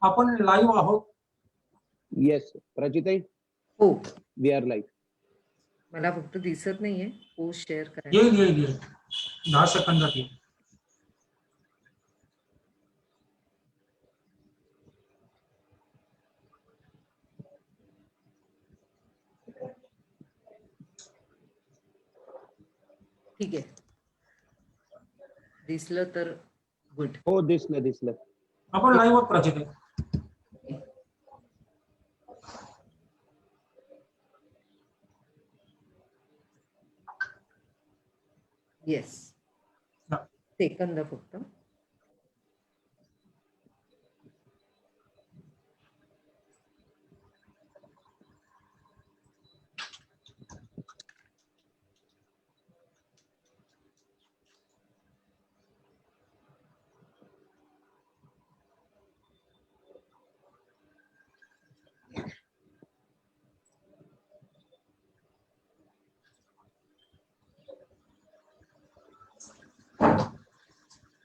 आपण लाईव्ह आहोत. येस प्राचिताई, हो, वी आर लाईव्ह. मला फक्त दिसत नाहीये. पोस्ट शेअर येईल करायला. येईल येईल 10 सेकंदात येईल. ठीक आहे, दिसलं तर गुड. हो दिसलं दिसलं. आपण लाईव्ह आहोत प्राची. येस, सेकंद फक्त.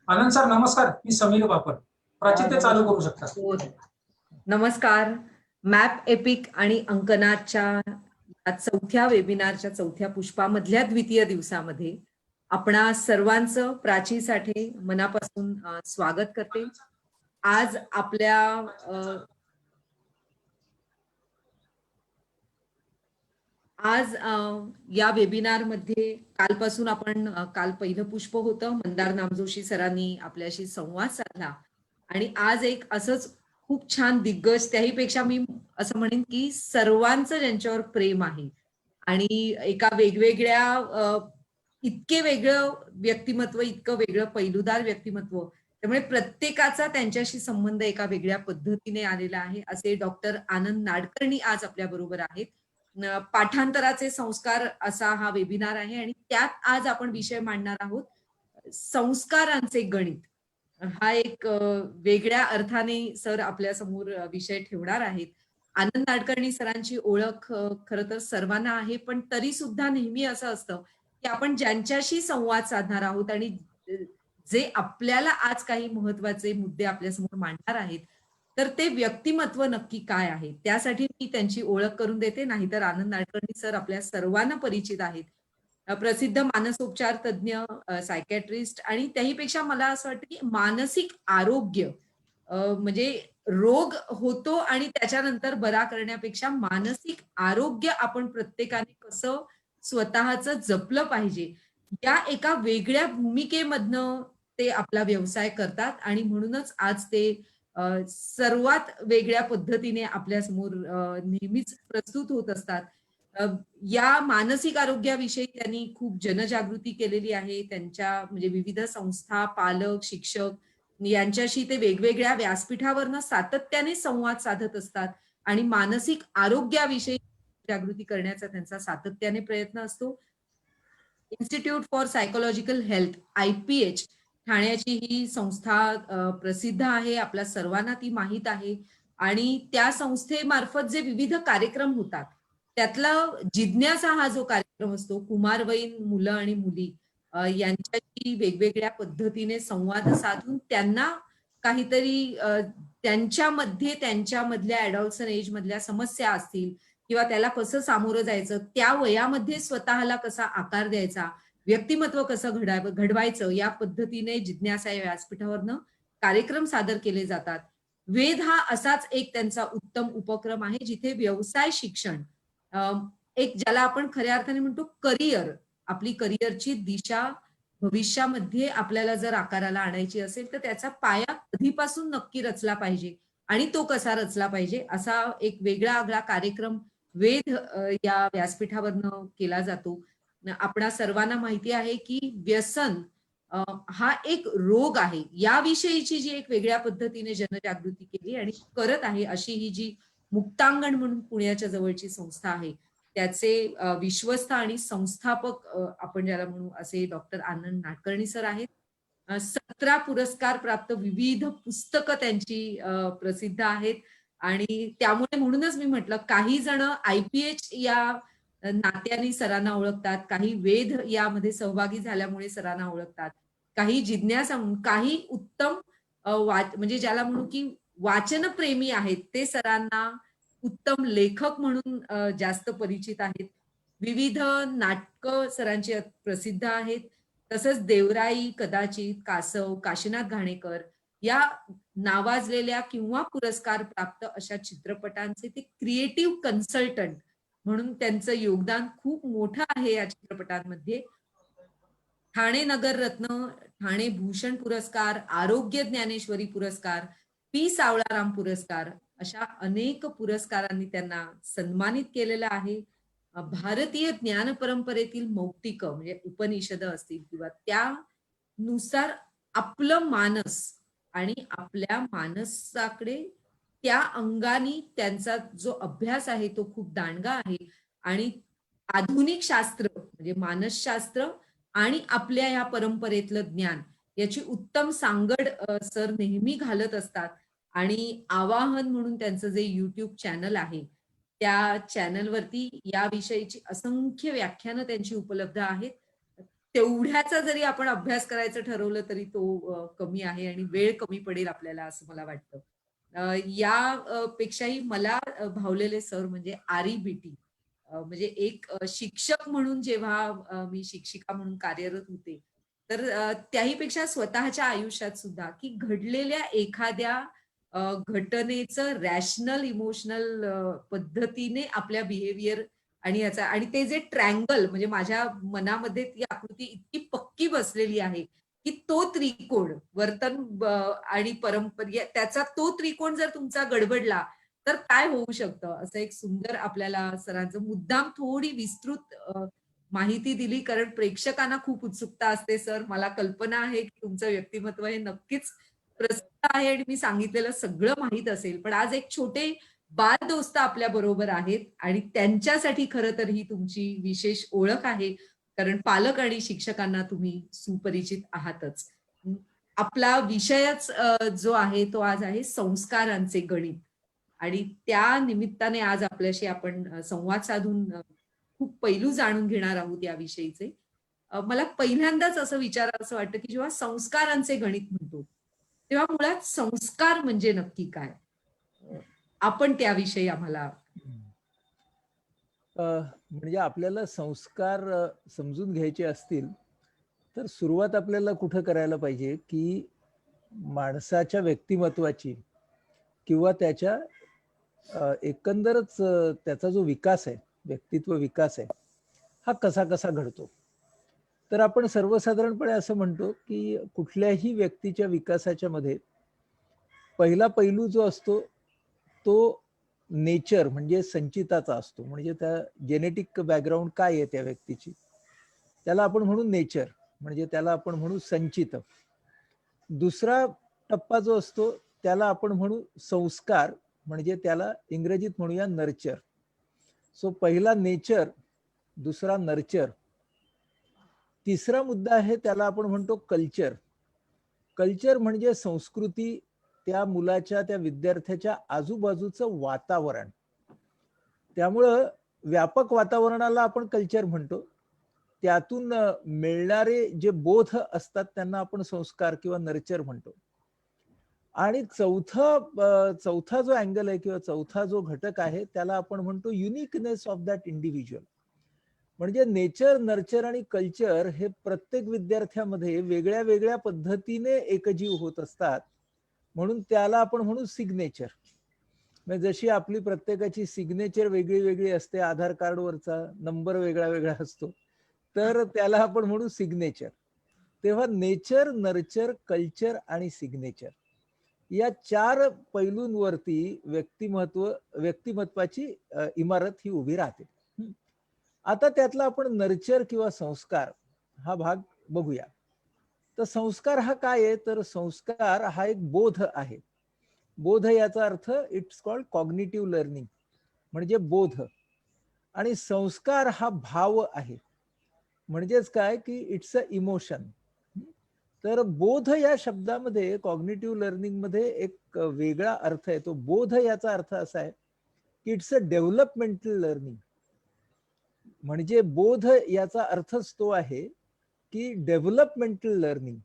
आनंद सर नमस्कार, मी समीर बापर. प्राची चालू करू शकता. नमस्कार. मॅप एपिक आणि अंकनाच्या चौथ्या वेबिनारच्या चौथ्या पुष्पामधल्या द्वितीय दिवसामध्ये आपणा सर्वांचं प्राचीसाठी मनापासून स्वागत करते. आज या वेबिनार मध्ये कालपासून आपण काल पहिलं पुष्प होतं, मंदार नामजोशी सरांनी आपल्याशी संवाद साधला आणि आज एक असंच खूप छान दिग्गज, त्याहीपेक्षा मी असं म्हणेन की सर्वांचं ज्यांच्यावर प्रेम आहे आणि एका वेगवेगळ्या इतके वेगळं व्यक्तिमत्व, इतकं वेगळं पैलूदार व्यक्तिमत्व, त्यामुळे प्रत्येकाचा त्यांच्याशी संबंध एका वेगळ्या पद्धतीने आलेला आहे. असे डॉक्टर आनंद नाडकर्णी आज आपल्या बरोबर आहेत. पाठांतराचे संस्कार असा हा वेबिनार आहे आणि त्यात आज आपण विषय मांडणार आहोत संस्कारांचे गणित. हा एक वेगळ्या अर्थाने सर आपल्या समोर विषय ठेवणार आहेत. आनंद नाडकर्णी सरांची ओळख खरं तर सर्वांना आहे, पण तरी सुद्धा नेहमी असं असतं की आपण ज्यांच्याशी संवाद साधणार आहोत आणि जे आपल्याला आज काही महत्वाचे मुद्दे आपल्यासमोर मांडणार आहेत, तर ते व्यक्तिमत्व नक्की काय आहे त्यासाठी मी त्यांची ओळख करून देते. नाहीतर आनंद नाडकर्णी सर आपल्या सर्वांना परिचित आहेत. प्रसिद्ध मानसोपचार तज्ञ, सायकॅट्रिस्ट आणि त्याहीपेक्षा मला असं वाटतं की मानसिक आरोग्य म्हणजे रोग होतो आणि त्याच्यानंतर बरा करण्यापेक्षा मानसिक आरोग्य आपण प्रत्येकाने कसं स्वतःचं जपलं पाहिजे, या एका वेगळ्या भूमिकेमधनं ते आपला व्यवसाय करतात आणि म्हणूनच आज ते सर्वात वेगळ्या पद्धतीने आपल्यासमोर नेहमीच प्रस्तुत होत असतात. या मानसिक आरोग्याविषयी त्यांनी खूप जनजागृती केलेली आहे. त्यांच्या म्हणजे विविध संस्था, पालक, शिक्षक यांच्याशी ते वेगवेगळ्या व्यासपीठावरनं सातत्याने संवाद साधत असतात आणि मानसिक आरोग्याविषयी जागृती करण्याचा त्यांचा सातत्याने प्रयत्न असतो. Institute for psychological health, IPH ठाण्याची ही संस्था प्रसिद्ध आहे, आपल्या सर्वांना ती माहीत आहे आणि त्या संस्थेमार्फत जे विविध कार्यक्रम होतात त्यातला जिज्ञासा हा जो कार्यक्रम असतो, कुमारवयीन मुलं आणि मुली यांच्याशी वेगवेगळ्या पद्धतीने संवाद साधून त्यांना काहीतरी त्यांच्यामध्ये त्यांच्यामधल्या ॲडॉल्सन एज मधल्या समस्या असतील किंवा त्याला कसं सामोरं जायचं, त्या वयामध्ये स्वतःला कसा आकार द्यायचा, व्यक्तिमत्व कसं घडवायचं, या पद्धतीने जिज्ञासा या व्यासपीठावरनं कार्यक्रम सादर केले जातात. वेध हा असाच एक त्यांचा उत्तम उपक्रम आहे, जिथे व्यवसाय शिक्षण, एक ज्याला आपण खऱ्या अर्थाने म्हणतो करिअर, आपली करिअरची दिशा भविष्यामध्ये आपल्याला जर आकाराला आणायची असेल तर त्याचा पाया कधीपासून नक्की रचला पाहिजे आणि तो कसा रचला पाहिजे, असा एक वेगळा आगळा कार्यक्रम वेध या व्यासपीठावरनं केला जातो. आपणा सर्वांना माहिती आहे की व्यसन हा एक रोग आहे, याविषयीची जी एक वेगळ्या पद्धतीने जनजागृती केली आणि करत आहे अशी ही जी मुक्तांगण म्हणून पुण्याच्या जवळची संस्था आहे, त्याचे विश्वस्त आणि संस्थापक आपण ज्याला म्हणू असे डॉक्टर आनंद नाडकर्णी सर आहेत. 17 पुरस्कार प्राप्त, विविध पुस्तकं त्यांची प्रसिद्ध आहेत आणि त्यामुळे म्हणूनच मी म्हटलं काही जण IPH या नात्याने सरांना ओळखतात, काही वेध यामध्ये सहभागी झाल्यामुळे सरांना ओळखतात, काही जिज्ञासा, काही उत्तम म्हणजे ज्याला म्हणू की वाचनप्रेमी आहेत ते सरांना उत्तम लेखक म्हणून जास्त परिचित आहेत. विविध नाटकं सरांची प्रसिद्ध आहेत. तसंच देवराई, कदाचित, कासव, काशीनाथ घाणेकर या नावाजलेल्या किंवा पुरस्कार प्राप्त अशा चित्रपटांचे ते क्रिएटिव्ह कन्सल्टंट म्हणून त्यांचं योगदान खूप मोठं आहे या चित्रपटांमध्ये. ठाणे नगर रत्न, ठाणे भूषण पुरस्कार, आरोग्य ज्ञानेश्वरी पुरस्कार, पी सावळाराम पुरस्कार अशा अनेक पुरस्कारांनी त्यांना सन्मानित केलेलं आहे. भारतीय ज्ञान परंपरेतील मौक्तिक म्हणजे उपनिषद असतील किंवा त्यानुसार आपलं मानस आणि आपल्या मानसाकडे त्या अंगाने त्यांचा जो अभ्यास आहे तो खूप दांडगा आहे आणि आधुनिक शास्त्र म्हणजे मानसशास्त्र आणि आपल्या या परंपरेतलं ज्ञान याची उत्तम सांगड सर नेहमी घालत असतात. आणि आवाहन म्हणून त्यांचं जे युट्यूब चॅनल आहे त्या चॅनलवरती या विषयीची असंख्य व्याख्यानं त्यांची उपलब्ध आहेत. तेवढ्याचा जरी आपण अभ्यास करायचं ठरवलं तरी तो कमी आहे आणि वेळ कमी पडेल आपल्याला असं मला वाटतं. या पेक्षाही मला भावलेले सर म्हणजे आरी बीटी म्हणजे एक शिक्षक म्हणून जेव्हा मी शिक्षिका म्हणून कार्यरत होते तर त्याही पेक्षा स्वतःच्या आयुष्यात सुद्धा की घडलेल्या एखाद्या घटनेचं रॅशनल इमोशनल पद्धतीने आपल्या बिहेवियर आणि याचा आणि ते जे ट्रँगल म्हणजे माझ्या मनामध्ये ती आकृती इतकी पक्की बसलेली आहे की तो त्रिकोण वर्तन आणि परंपरे त्याचा तो त्रिकोण जर तुमचा गडबडला तर काय होऊ शकतं असं एक सुंदर आपल्याला सरांचं मुद्दाम थोडी विस्तृत माहिती दिली कारण प्रेक्षकांना खूप उत्सुकता असते. सर मला कल्पना आहे की तुमचं व्यक्तिमत्व हे नक्कीच प्रसिद्ध आहे आणि मी सांगितलेलं सगळं माहित असेल पण आज एक छोटे बाल दोस्त आपल्या बरोबर आहेत आणि त्यांच्यासाठी खरं तर ही तुमची विशेष ओळख आहे कारण पालक आणि शिक्षकांना तुम्ही सुपरिचित आहातच. आपला विषयच जो आहे तो आज आहे संस्कारांचे गणित आणि त्या निमित्ताने आज आपल्याशी आपण संवाद साधून खूप पैलू जाणून घेणार आहोत या विषयीचे. मला पहिल्यांदाच असं विचारावं वाटतं की जेव्हा संस्कारांचे गणित म्हणतो तेव्हा मुळात संस्कार म्हणजे नक्की काय? आपण त्याविषयी आम्हाला म्हणजे आपल्याला संस्कार समजून घ्यायचे असतील तर सुरुवात आपल्याला कुठं करायला पाहिजे की माणसाच्या व्यक्तिमत्वाची किंवा त्याच्या एकंदरच त्याचा जो विकास आहे व्यक्तित्व विकास आहे हा कसा कसा घडतो. तर आपण सर्वसाधारणपणे असं म्हणतो की कुठल्याही व्यक्तीच्या विकासाच्या मध्ये पहिला पैलू जो असतो तो नेचर म्हणजे संचिताचा असतो. म्हणजे त्या जेनेटिक बॅकग्राऊंड काय आहे त्या व्यक्तीची त्याला आपण म्हणू नेचर म्हणजे त्याला आपण म्हणू संचित. दुसरा टप्पा जो असतो त्याला आपण म्हणू संस्कार म्हणजे त्याला इंग्रजीत म्हणूया नर्चर. सो पहिला नेचर, दुसरा नर्चर, तिसरा मुद्दा आहे त्याला आपण म्हणतो कल्चर. कल्चर म्हणजे संस्कृती, त्या मुलाच्या त्या विद्यार्थ्याच्या आजूबाजूचं वातावरण. त्यामुळं व्यापक वातावरणाला आपण कल्चर म्हणतो. त्यातून मिळणारे जे बोध असतात त्यांना आपण संस्कार किंवा नर्चर म्हणतो. आणि चौथा जो अँगल आहे किंवा चौथा जो घटक आहे त्याला आपण म्हणतो युनिकनेस ऑफ दॅट इंडिव्हिज्युअल. म्हणजे नेचर, नर्चर आणि कल्चर हे प्रत्येक विद्यार्थ्यामध्ये वेगळ्या वेगळ्या पद्धतीने एकजीव होत असतात म्हणून त्याला आपण म्हणू सिग्नेचर. म्हणजे जशी आपली प्रत्येकाची सिग्नेचर वेगळी वेगळी असते, आधार कार्डवरचा नंबर वेगळा वेगळा असतो तर त्याला आपण म्हणू सिग्नेचर. तेव्हा नेचर, नर्चर, कल्चर आणि सिग्नेचर या चार पैलूंवरती व्यक्तिमत्वाची इमारत ही उभी राहते. आता त्यातला आपण नर्चर किंवा संस्कार हा भाग बघूया. तर संस्कार हा काय आहे तर संस्कार हा एक बोध आहे. बोध याचा अर्थ इट्स कॉल्ड कॉग्निटिव्ह लर्निंग म्हणजे बोध. आणि संस्कार हा भाव आहे म्हणजेच काय की इट्स अ इमोशन. तर बोध या शब्दामध्ये कॉग्निटिव्ह लर्निंग मध्ये एक वेगळा अर्थ आहे. तो बोध याचा अर्थ असा आहे की इट्स अ डेव्हलपमेंटल लर्निंग. म्हणजे बोध याचा अर्थच तो आहे की डेव्हलपमेंटल लर्निंग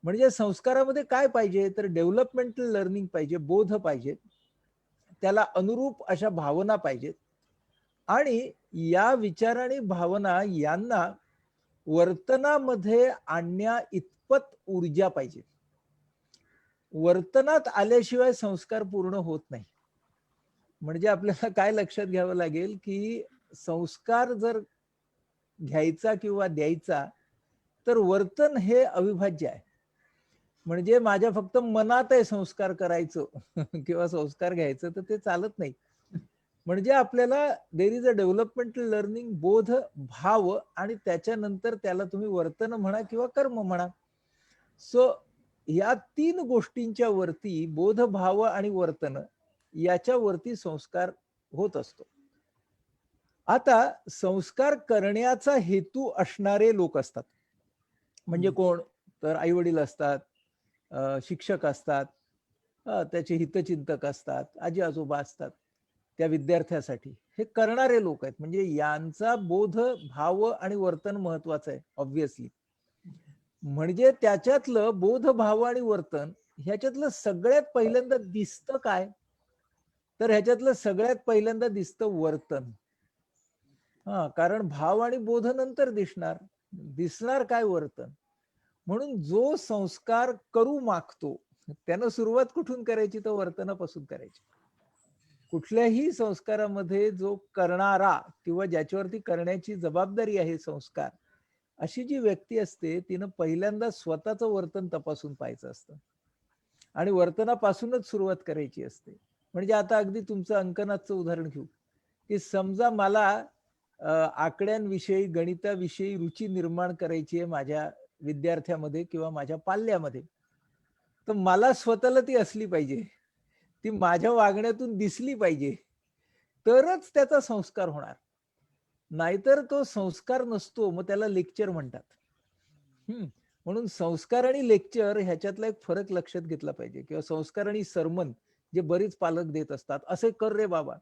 म्हणजे संस्कारामध्ये काय पाहिजे तर डेव्हलपमेंटल लर्निंग पाहिजे, बोध पाहिजे, त्याला अनुरूप अशा भावना पाहिजेत आणि या विचार आणि भावना यांना वर्तनामध्ये आणण्या इतपत ऊर्जा पाहिजे. वर्तनात आल्याशिवाय संस्कार पूर्ण होत नाही. म्हणजे आपल्याला काय लक्षात घ्यावं लागेल की संस्कार जर घ्यायचा किंवा द्यायचा तर वर्तन हे अविभाज्य आहे. म्हणजे माझ्या फक्त मनात आहे संस्कार करायचं किंवा संस्कार घ्यायचं तर ते चालत नाही. म्हणजे आपल्याला there is a developmental learning, बोध, भाव आणि त्याच्यानंतर त्याला तुम्ही वर्तन म्हणा किंवा कर्म म्हणा. सो या 3 गोष्टींच्या वरती बोध, भाव आणि वर्तन याच्यावरती संस्कार होत असतो. आता संस्कार करण्याचा हेतू असणारे लोक असतात. म्हणजे कोण तर आई वडील असतात, शिक्षक असतात, त्याचे हितचिंतक असतात, आजी आजोबा असतात. त्या विद्यार्थ्यासाठी हे करणारे लोक आहेत. म्हणजे यांचा बोध, भाव आणि वर्तन महत्वाचं आहे ऑब्व्हियसली. म्हणजे त्याच्यातलं बोध, भाव आणि वर्तन ह्याच्यातलं सगळ्यात पहिल्यांदा दिसतं काय तर ह्याच्यातलं सगळ्यात पहिल्यांदा दिसतं वर्तन. कारण भाव आणि बोध नंतर दिसणार काय वर्तन. म्हणून जो संस्कार करू मागतो त्यानं सुरुवात कुठून करायची तर वर्तनापासून करायची. कुठल्याही संस्कारामध्ये जो करणारा किंवा ज्याच्यावरती करण्याची जबाबदारी आहे संस्कार, अशी जी व्यक्ती असते तिनं पहिल्यांदा स्वतःचं वर्तन तपासून पाहायचं असतं आणि वर्तनापासूनच सुरुवात करायची असते. म्हणजे आता अगदी तुमचं अंकनाचं उदाहरण घेऊ की समजा मला आकड्यांविषयी, गणिताविषयी रुची निर्माण करायची आहे माझ्या विद्यार्थ्यामध्ये किंवा माझ्या पाल्यामध्ये, तर मला स्वतःला ती असली पाहिजे, ती माझ्या वागण्यातून दिसली पाहिजे, तरच त्याचा संस्कार होणार. नाहीतर तो संस्कार नसतो, मग त्याला लेक्चर म्हणतात. म्हणून संस्कार आणि लेक्चर ह्याच्यातला एक फरक लक्षात घेतला पाहिजे. किंवा संस्कार आणि सरमन जे बरीच पालक देत असतात, असे कर रे बाबा,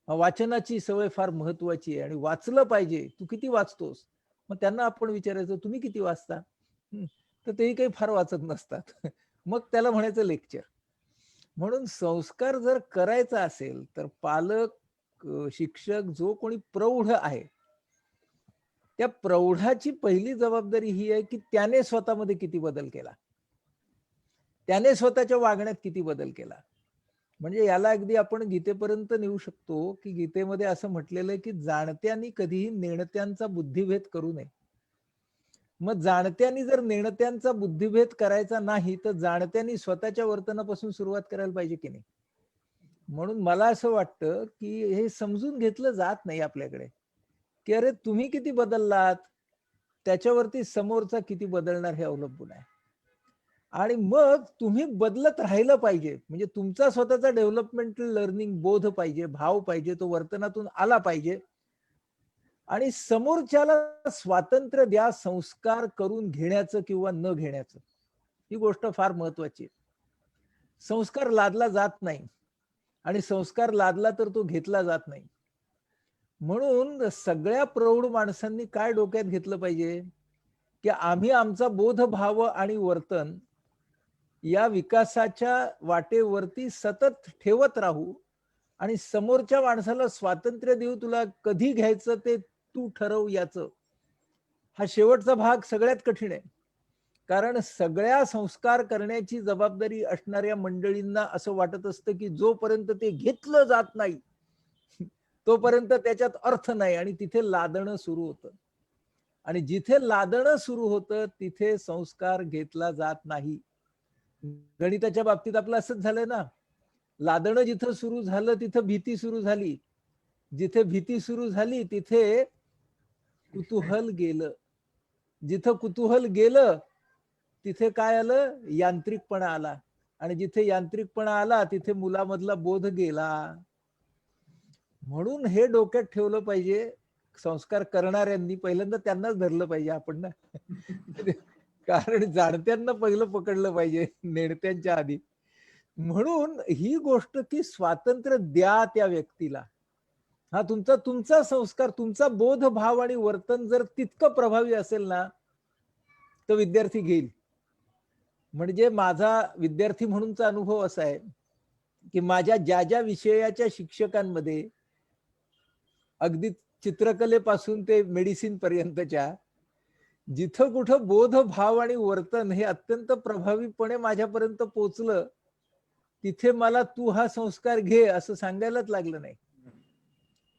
वाचनाची सवय फार महत्वाची आहे आणि वाचलं पाहिजे, तू किती वाचतोस. मग त्यांना आपण विचारायचं तुम्ही किती वाचता, तर तेही काही फार वाचत नसतात. मग त्याला म्हणायचं लेक्चर. म्हणून संस्कार जर करायचा असेल तर पालक, शिक्षक, जो कोणी प्रौढ आहे त्या प्रौढाची पहिली जबाबदारी ही आहे की त्याने स्वतःमध्ये किती बदल केला, त्याने स्वतःच्या वागण्यात किती बदल केला. म्हणजे याला अगदी आपण गीतेपर्यंत नेऊ शकतो की गीतेमध्ये असं म्हटलेलं आहे की जाणत्यांनी कधीही नेणत्यांचा बुद्धिभेद करू नये. मग जाणत्यांनी जर नेणत्यांचा बुद्धिभेद करायचा नाही तर जाणत्यांनी स्वतःच्या वर्तनापासून सुरुवात करायला पाहिजे की नाही. म्हणून मला असं वाटतं की हे समजून घेतलं जात नाही आपल्याकडे की अरे तुम्ही किती बदललात त्याच्यावरती समोरचा किती बदलणार हे अवलंबून आहे. आणि मग तुम्ही बदलत राहिलं पाहिजे. म्हणजे तुमचा स्वतःचा डेव्हलपमेंटल लर्निंग बोध पाहिजे, भाव पाहिजे, तो वर्तनातून आला पाहिजे आणि समोरच्याला स्वातंत्र्य द्या संस्कार करून घेण्याचं किंवा न घेण्याचं. ही गोष्ट फार महत्वाची आहे. संस्कार लादला जात नाही आणि संस्कार लादला तर तो घेतला जात नाही. म्हणून सगळ्या प्रौढ माणसांनी काय डोक्यात घेतलं पाहिजे की आम्ही आमचा बोध, भाव आणि वर्तन या विकासाच्या वाटेवरती सतत ठेवत राहू आणि समोरच्या माणसाला स्वातंत्र्य देऊ, तुला कधी घ्यायचं ते तू ठरव याचं. हा शेवटचा भाग सगळ्यात कठीण आहे. कारण सगळ्या संस्कार करण्याची जबाबदारी असणाऱ्या मंडळींना असं वाटत असतं की जोपर्यंत ते घेतलं जात नाही तोपर्यंत त्याच्यात अर्थ नाही आणि तिथे लादणं सुरू होतं. आणि जिथे लादणं सुरू होतं तिथे संस्कार घेतला जात नाही. गणिताच्या बाबतीत आपलं असंच झालंय ना, लादणं जिथं सुरू झालं तिथं भीती सुरू झाली, जिथे भीती सुरू झाली तिथे कुतूहल गेलं, जिथं कुतूहल गेलं तिथे काय आलं, यांत्रिकपणा आला आणि जिथे यांत्रिकपणा आला तिथे मुलामधला बोध गेला. म्हणून हे डोक्यात ठेवलं पाहिजे. संस्कार करणाऱ्यांनी पहिल्यांदा त्यांनाच धरलं पाहिजे आपण ना. कारण जाणत्यांना पहिलं पकडलं पाहिजे नेणत्यांच्या आधी. म्हणून ही गोष्ट की स्वातंत्र्य द्या त्या व्यक्तीला. हा तुमचा संस्कार, तुमचा बोध, भाव आणि वर्तन जर तितकं प्रभावी असेल ना तर विद्यार्थी घेईल. म्हणजे माझा विद्यार्थी म्हणूनचा अनुभव असा आहे की माझ्या ज्या ज्या विषयाच्या शिक्षकांमध्ये अगदी चित्रकलेपासून ते मेडिसिन पर्यंतच्या जिथं कुठं बोध भाव आणि वर्तन हे अत्यंत प्रभावीपणे माझ्यापर्यंत पोचलं, तिथे मला तू हा संस्कार घे असं सांगायलाच लागलं नाही.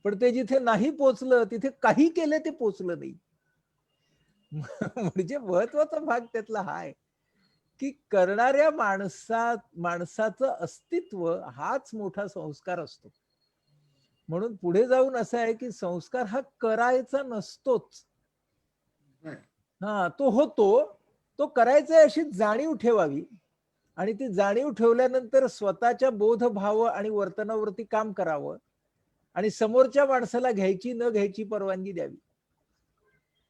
पण ते जिथे नाही पोचलं तिथे काही केलं ते पोचलं नाही. म्हणजे महत्वाचा भाग त्यातला हा आहे की करणाऱ्या माणसाचं अस्तित्व हाच मोठा संस्कार असतो. म्हणून पुढे जाऊन असं आहे की संस्कार हा करायचा नसतोच. तो होतो, तो करायचा अशी जाणीव ठेवावी आणि ती जाणीव ठेवल्यानंतर स्वतःच्या बोधभाव आणि वर्तनावरती काम करावं आणि समोरच्या माणसाला घ्यायची न घ्यायची परवानगी द्यावी.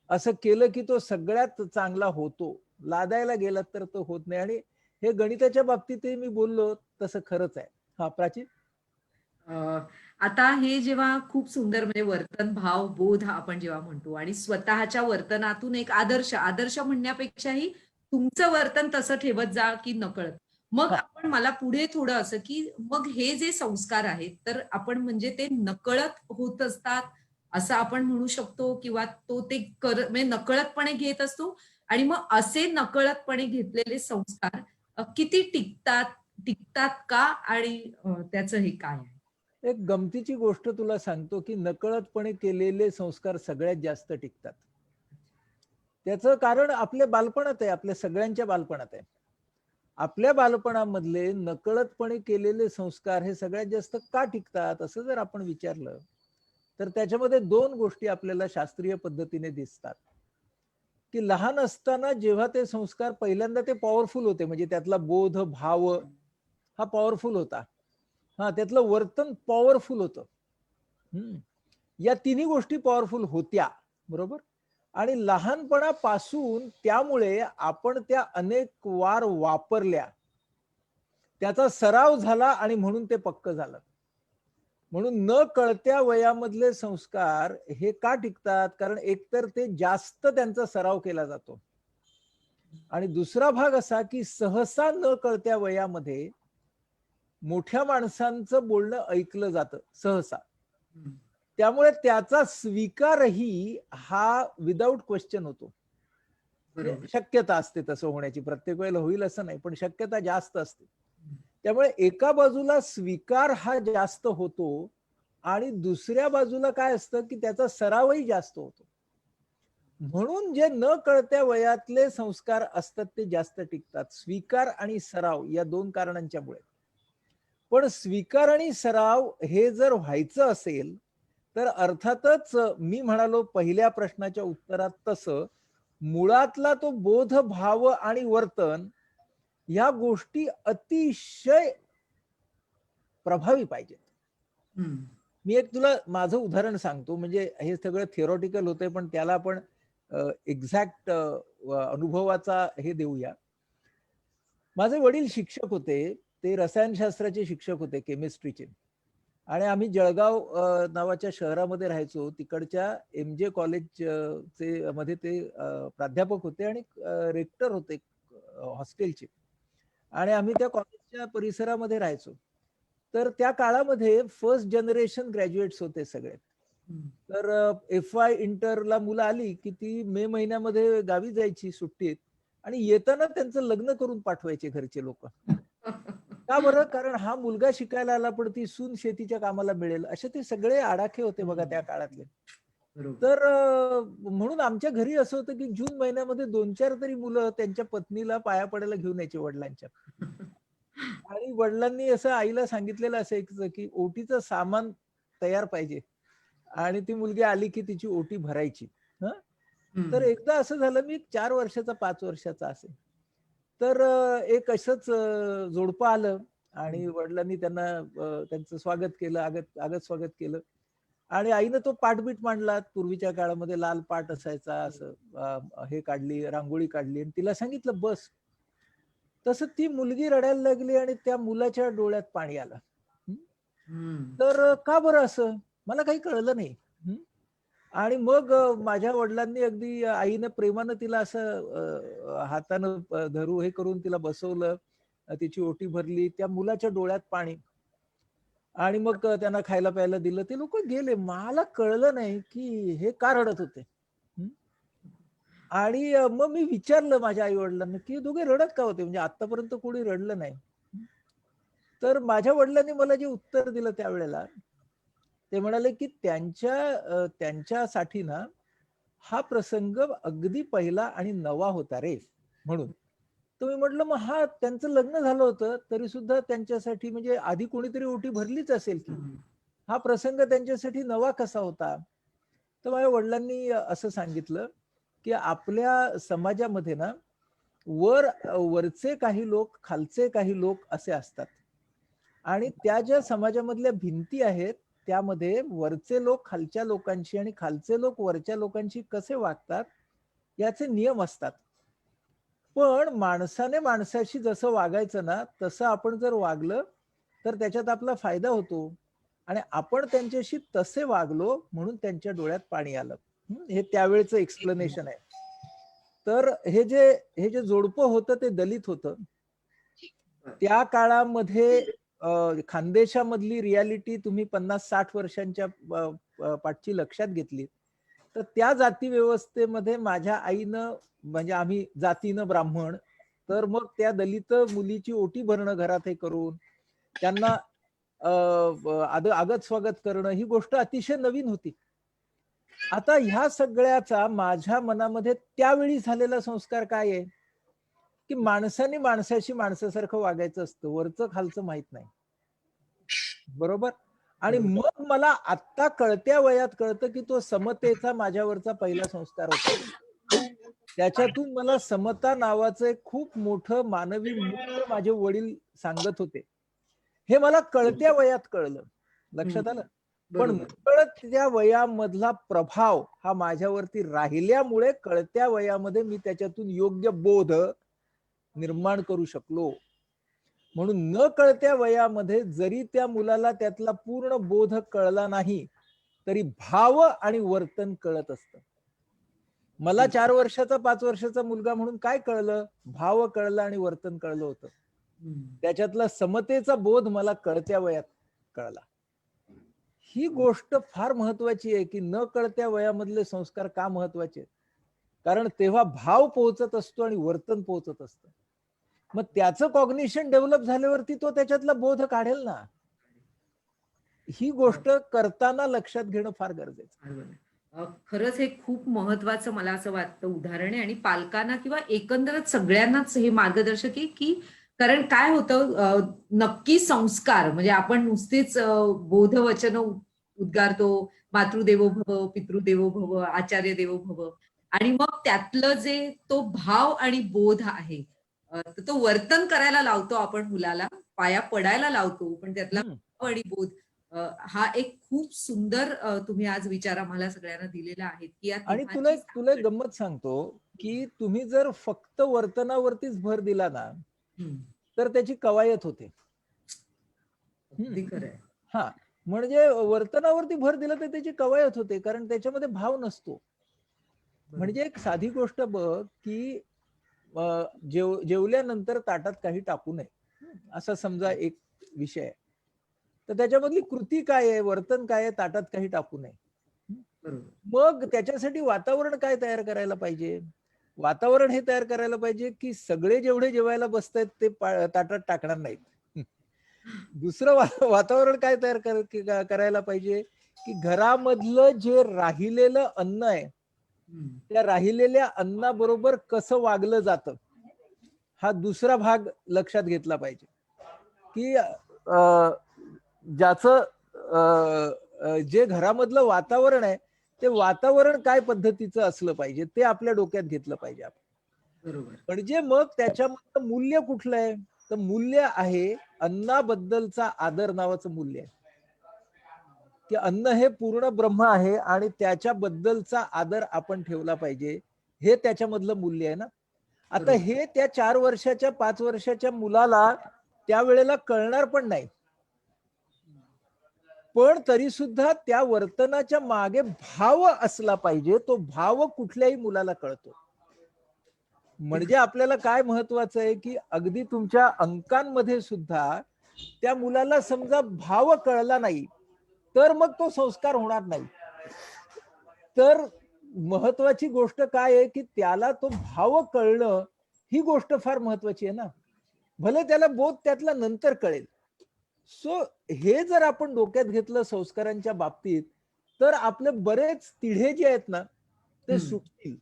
असं केलं की तो सगळ्यात चांगला होतो. लादायला गेला तर तो होत नाही. आणि हे गणिताच्या बाबतीत मी बोललो तसं खरंच आहे. हा प्राची. आता हे जेव्हा खूप सुंदर म्हणजे वर्तन भाव बोध आपण जेव्हा म्हणतो आणि स्वतःच्या वर्तनातून एक आदर्श म्हणण्यापेक्षाही तुमचं वर्तन तसं ठेवत जा की नकळत. मग आपण मला पुढे थोडं असं की मग हे जे संस्कार आहेत तर आपण म्हणजे ते नकळत होत असतात असं आपण म्हणू शकतो किंवा तो ते म्हणजे नकळतपणे घेत असतो आणि मग असे नकळतपणे घेतलेले संस्कार किती टिकतात का आणि त्याचं हे काय आहे? एक गमतीची गोष्ट तुला सांगतो की नकळतपणे केलेले संस्कार सगळ्यात जास्त टिकतात. त्याचं कारण आपल्या बालपणात आहे, आपल्या सगळ्यांच्या बालपणात आहे. आपल्या बालपणामधले नकळतपणे केलेले संस्कार हे सगळ्यात जास्त का टिकतात असं जर आपण विचारलं तर त्याच्यामध्ये दोन गोष्टी आपल्याला शास्त्रीय पद्धतीने दिसतात. की लहान असताना जेव्हा ते संस्कार पहिल्यांदा ते पॉवरफुल होते, म्हणजे त्यातला बोध भाव हा पॉवरफुल होता. त्यातलं वर्तन पॉवरफुल होतं. या तिन्ही गोष्टी पॉवरफुल होत्या, बरोबर. आणि लहानपणापासून त्यामुळे आपण त्या अनेक वार वापरल्या, त्याचा सराव झाला आणि म्हणून ते पक्क झालं. म्हणून न कळत्या वयामधले संस्कार हे का टिकतात? कारण एकतर ते जास्त त्यांचा सराव केला जातो आणि दुसरा भाग असा की सहसा न कळत्या वयामध्ये मोठ्या माणसांचं बोलणं ऐकलं जातं सहसा. त्यामुळे त्याचा स्वीकारही हा विदाऊट क्वेश्चन होतो. शक्यता असते तसं होण्याची, प्रत्येक वेळेला होईल असं नाही पण शक्यता जास्त असते. त्यामुळे एका बाजूला स्वीकार हा जास्त होतो आणि दुसऱ्या बाजूला काय असतं की त्याचा सरावही जास्त होतो. म्हणून जे न कळत्या वयातले संस्कार असतात ते जास्त टिकतात, स्वीकार आणि सराव या दोन कारणांच्यामुळे. पण स्वीकार आणि सराव हे जर व्हायचं असेल तर अर्थातच मी म्हणालो पहिल्या प्रश्नाच्या उत्तरात तसं मुळातला तो बोध भाव आणि वर्तन या गोष्टी अतिशय प्रभावी पाहिजेत. मी एक तुला माझं उदाहरण सांगतो, म्हणजे हे सगळं थिअरॉटिकल होतंय पण त्याला आपण एक्झॅक्ट अनुभवाचा हे देऊया. माझे वडील शिक्षक होते, ते रसायनशास्त्राचे शिक्षक होते, केमिस्ट्रीचे. आणि आम्ही जळगाव नावाच्या शहरामध्ये राहायचो. तिकडच्या MJ कॉलेज मध्ये ते प्राध्यापक होते आणि रेक्टर होते हॉस्टेलचे. आणि आम्ही त्या कॉलेजच्या परिसरामध्ये राहायचो. तर त्या काळामध्ये फर्स्ट जनरेशन ग्रॅज्युएट्स होते सगळे. तर FY इंटरला मुलं आली की ती मे महिन्यामध्ये गावी जायची सुट्टीत आणि येताना त्यांचं लग्न करून पाठवायचे घरचे लोक. का बरं? कारण हा मुलगा शिकायला आला पण ती सून शेतीच्या कामाला मिळेल, असे ते सगळे आडाखे होते बघा त्या काळातले. तर म्हणून आमच्या घरी असं होतं की जून महिन्यामध्ये 2-4 तरी मुलं त्यांच्या पत्नीला पाया पडायला घेऊन यायचे वडिलांच्या. आणि वडिलांनी असं आईला सांगितलेलं असायचं की ओटीचं सामान तयार पाहिजे आणि ती मुलगी आली की तिची ओटी भरायची. तर एकदा असं झालं, मी 4 वर्षाचा 5 वर्षाचा असेल, तर एक असंच जोडपं आलं आणि वडिलांनी त्यांना त्यांचं स्वागत केलं, आगत स्वागत केलं आणि आईनं तो पाठबीट मांडला. पूर्वीच्या काळामध्ये लाल पाट असायचा, असं हे काढली, रांगोळी काढली आणि तिला सांगितलं बस. तसं ती मुलगी रडायला लागली आणि त्या मुलाच्या डोळ्यात पाणी आलं. तर का बरं असं? मला काही कळलं नाही. आणि मग माझ्या वडिलांनी अगदी आईनं प्रेमानं तिला असं हातानं धरू हे करून तिला बसवलं, तिची ओटी भरली, त्या मुलाच्या डोळ्यात पाणी, आणि मग त्यांना खायला प्यायला दिलं. ते लोक गेले. मला कळलं नाही की हे का रडत होते. आणि मग मी विचारलं माझ्या आई वडिलांना की दोघे रडत का होते, म्हणजे आतापर्यंत कोणी रडलं नाही. तर माझ्या वडिलांनी मला जे उत्तर दिलं त्यावेळेला, ते म्हणाले की त्यांच्यासाठी ना हा प्रसंग अगदी पहिला आणि नवा होता रे म्हणून. तर मी म्हटलं मग हा त्यांचं लग्न झालं होतं तरी सुद्धा त्यांच्यासाठी, म्हणजे आधी कोणीतरी ओटी भरलीच असेल की, हा प्रसंग त्यांच्यासाठी नवा कसा होता. तर माझ्या वडिलांनी असं सांगितलं की आपल्या समाजामध्ये ना वरचे काही लोक, खालचे काही लोक असे असतात, आणि त्या ज्या समाजामधल्या भिंती आहेत त्यामध्ये वरचे लोक खालच्या लोकांशी आणि खालचे लोक वरच्या लोकांशी कसे वागतात याचे नियम असतात. पण माणसाने माणसाशी जसं वागायचं ना तसं आपण जर वागलं तर त्याच्यात आपला फायदा होतो, आणि आपण त्यांच्याशी तसे वागलो म्हणून त्यांच्या डोळ्यात पाणी आलं. हे त्यावेळेचं एक्सप्लेनेशन आहे. तर हे जे जोडपं होतं ते दलित होतं. त्या काळामध्ये खानदेशामधली रियालिटी तुम्ही 50-60 वर्षांच्या पाठची लक्षात घेतली तर त्या जाती व्यवस्थेमध्ये माझ्या आईनं, म्हणजे आम्ही जातीनं ब्राह्मण, तर मग त्या दलित मुलीची ओटी भरणं घरात हे करून त्यांना आगत स्वागत करणं ही गोष्ट अतिशय नवीन होती. आता ह्या सगळ्याचा माझ्या मनामध्ये त्यावेळी झालेला संस्कार काय आहे की माणसाने माणसाशी माणसासारखं वागायचं असतं, वरचं खालचं माहित नाही. बरोबर. आणि मग मला आत्ता कळत्या वयात कळतं की तो समतेचा माझ्यावरचा पहिला संस्कार होता. त्याच्यातून मला समता नावाचं एक खूप मोठं मानवी मूल्य माझे वडील सांगत होते, हे मला कळत्या वयात कळलं. लक्षात आलं. पण कळत त्या वयामधला प्रभाव हा माझ्यावरती राहिल्यामुळे कळत्या वयामध्ये मी त्याच्यातून योग्य बोध निर्माण करू शकलो. म्हणून न कळत्या वयामध्ये जरी त्या मुलाला त्यातला पूर्ण बोध कळला नाही तरी भाव आणि वर्तन कळत असतं. मला 4 वर्षाचा 5 वर्षाचा मुलगा म्हणून काय कळलं, भाव कळलं आणि वर्तन कळलं होतं. त्याच्यातला समतेचा बोध मला कळत्या वयात कळला. ही गोष्ट फार महत्वाची आहे की न कळत्या वयामधले संस्कार का महत्वाचे, कारण तेव्हा भाव पोहोचत असतो आणि वर्तन पोहोचत असतं. मग त्याचं कॉग्निशन डेव्हलप झाल्यावरती तो त्याच्यातला बोध काढेल ना. ही गोष्ट करताना लक्षात घेणं फार गरजेचं. खरंच हे खूप महत्वाचं मला असं वाटतं उदाहरण आहे, आणि पालकांना किंवा एकंदरच सगळ्यांनाच हे मार्गदर्शक आहे की, कारण काय होतं नक्की संस्कार म्हणजे आपण नुसतेच बोधवचन उद्गारतो, मातृदेवो भव, पितृदेवो भव, आचार्य देवो भव, आणि मग त्यातलं जे तो भाव आणि बोध आहे तर तो वर्तन करायला लावतो आपण मुलाला, पाया पडायला लावतो, पण त्यातला भाव आणि बोध हा एक खूप सुंदर तुम्ही आज विचार आम्हाला सगळ्यांना दिलेला आहे की या आणि तुला एक गंमत सांगतो की तुम्ही जर फक्त वर्तनावरतीच भर दिला ना तर त्याची कवायत होते. हा, म्हणजे वर्तनावरती भर दिला तर त्याची कवायत होते, कारण त्याच्यामध्ये भाव नसतो. म्हणजे एक साधी गोष्ट बघ की जेवल्यानंतर ताटात काही टाकू नये, असा समजा एक विषय आहे. तर त्याच्यामधली कृती काय आहे, वर्तन काय आहे, ताटात काही टाकू नये. मग त्याच्यासाठी वातावरण काय तयार करायला पाहिजे, वातावरण हे तयार करायला पाहिजे की सगळे जेवढे जेवायला बसतायत ते ताटात टाकणार नाहीत. दुसरं वातावरण काय तयार करायला पाहिजे की घरामधलं जे राहिलेलं अन्न आहे त्या राहिलेल्या अन्नाबरोबर कसं वागलं जातं हा दुसरा भाग लक्षात घेतला पाहिजे की ज्याचं जे घरामधलं वातावरण आहे ते वातावरण काय पद्धतीचं असलं पाहिजे ते आपल्या डोक्यात घेतलं पाहिजे आपण. बरोबर. म्हणजे मग त्याच्यामध्ये मूल्य कुठलं आहे, तर मूल्य आहे अन्नाबद्दलचा आदर नावाचं मूल्य आहे की अन्न हे पूर्ण ब्रह्म आहे आणि त्याच्याबद्दलचा आदर आपण ठेवला पाहिजे, हे त्याच्यामधलं मूल्य आहे ना. आता हे त्या 4 वर्षाच्या 5 वर्षाच्या मुलाला त्यावेळेला कळणार पण नाही, पण तरी सुद्धा त्या वर्तनाच्या मागे भाव असला पाहिजे. तो भाव कुठल्याही मुलाला कळतो. म्हणजे आपल्याला काय महत्वाचं आहे की अगदी तुमच्या अंकांमध्ये सुद्धा त्या मुलाला समजा भाव कळला नाही तर मग तो संस्कार होणार नाही. तर महत्वाची गोष्ट काय आहे की त्याला तो भाव कळणं ही गोष्ट फार महत्वाची आहे ना. भले त्याला बोध त्यातला नंतर कळेल. सो हे जर आपण डोक्यात घेतलं संस्कारांच्या बाबतीत तर आपले बरेच तिढे जे आहेत ना ते सुटतील.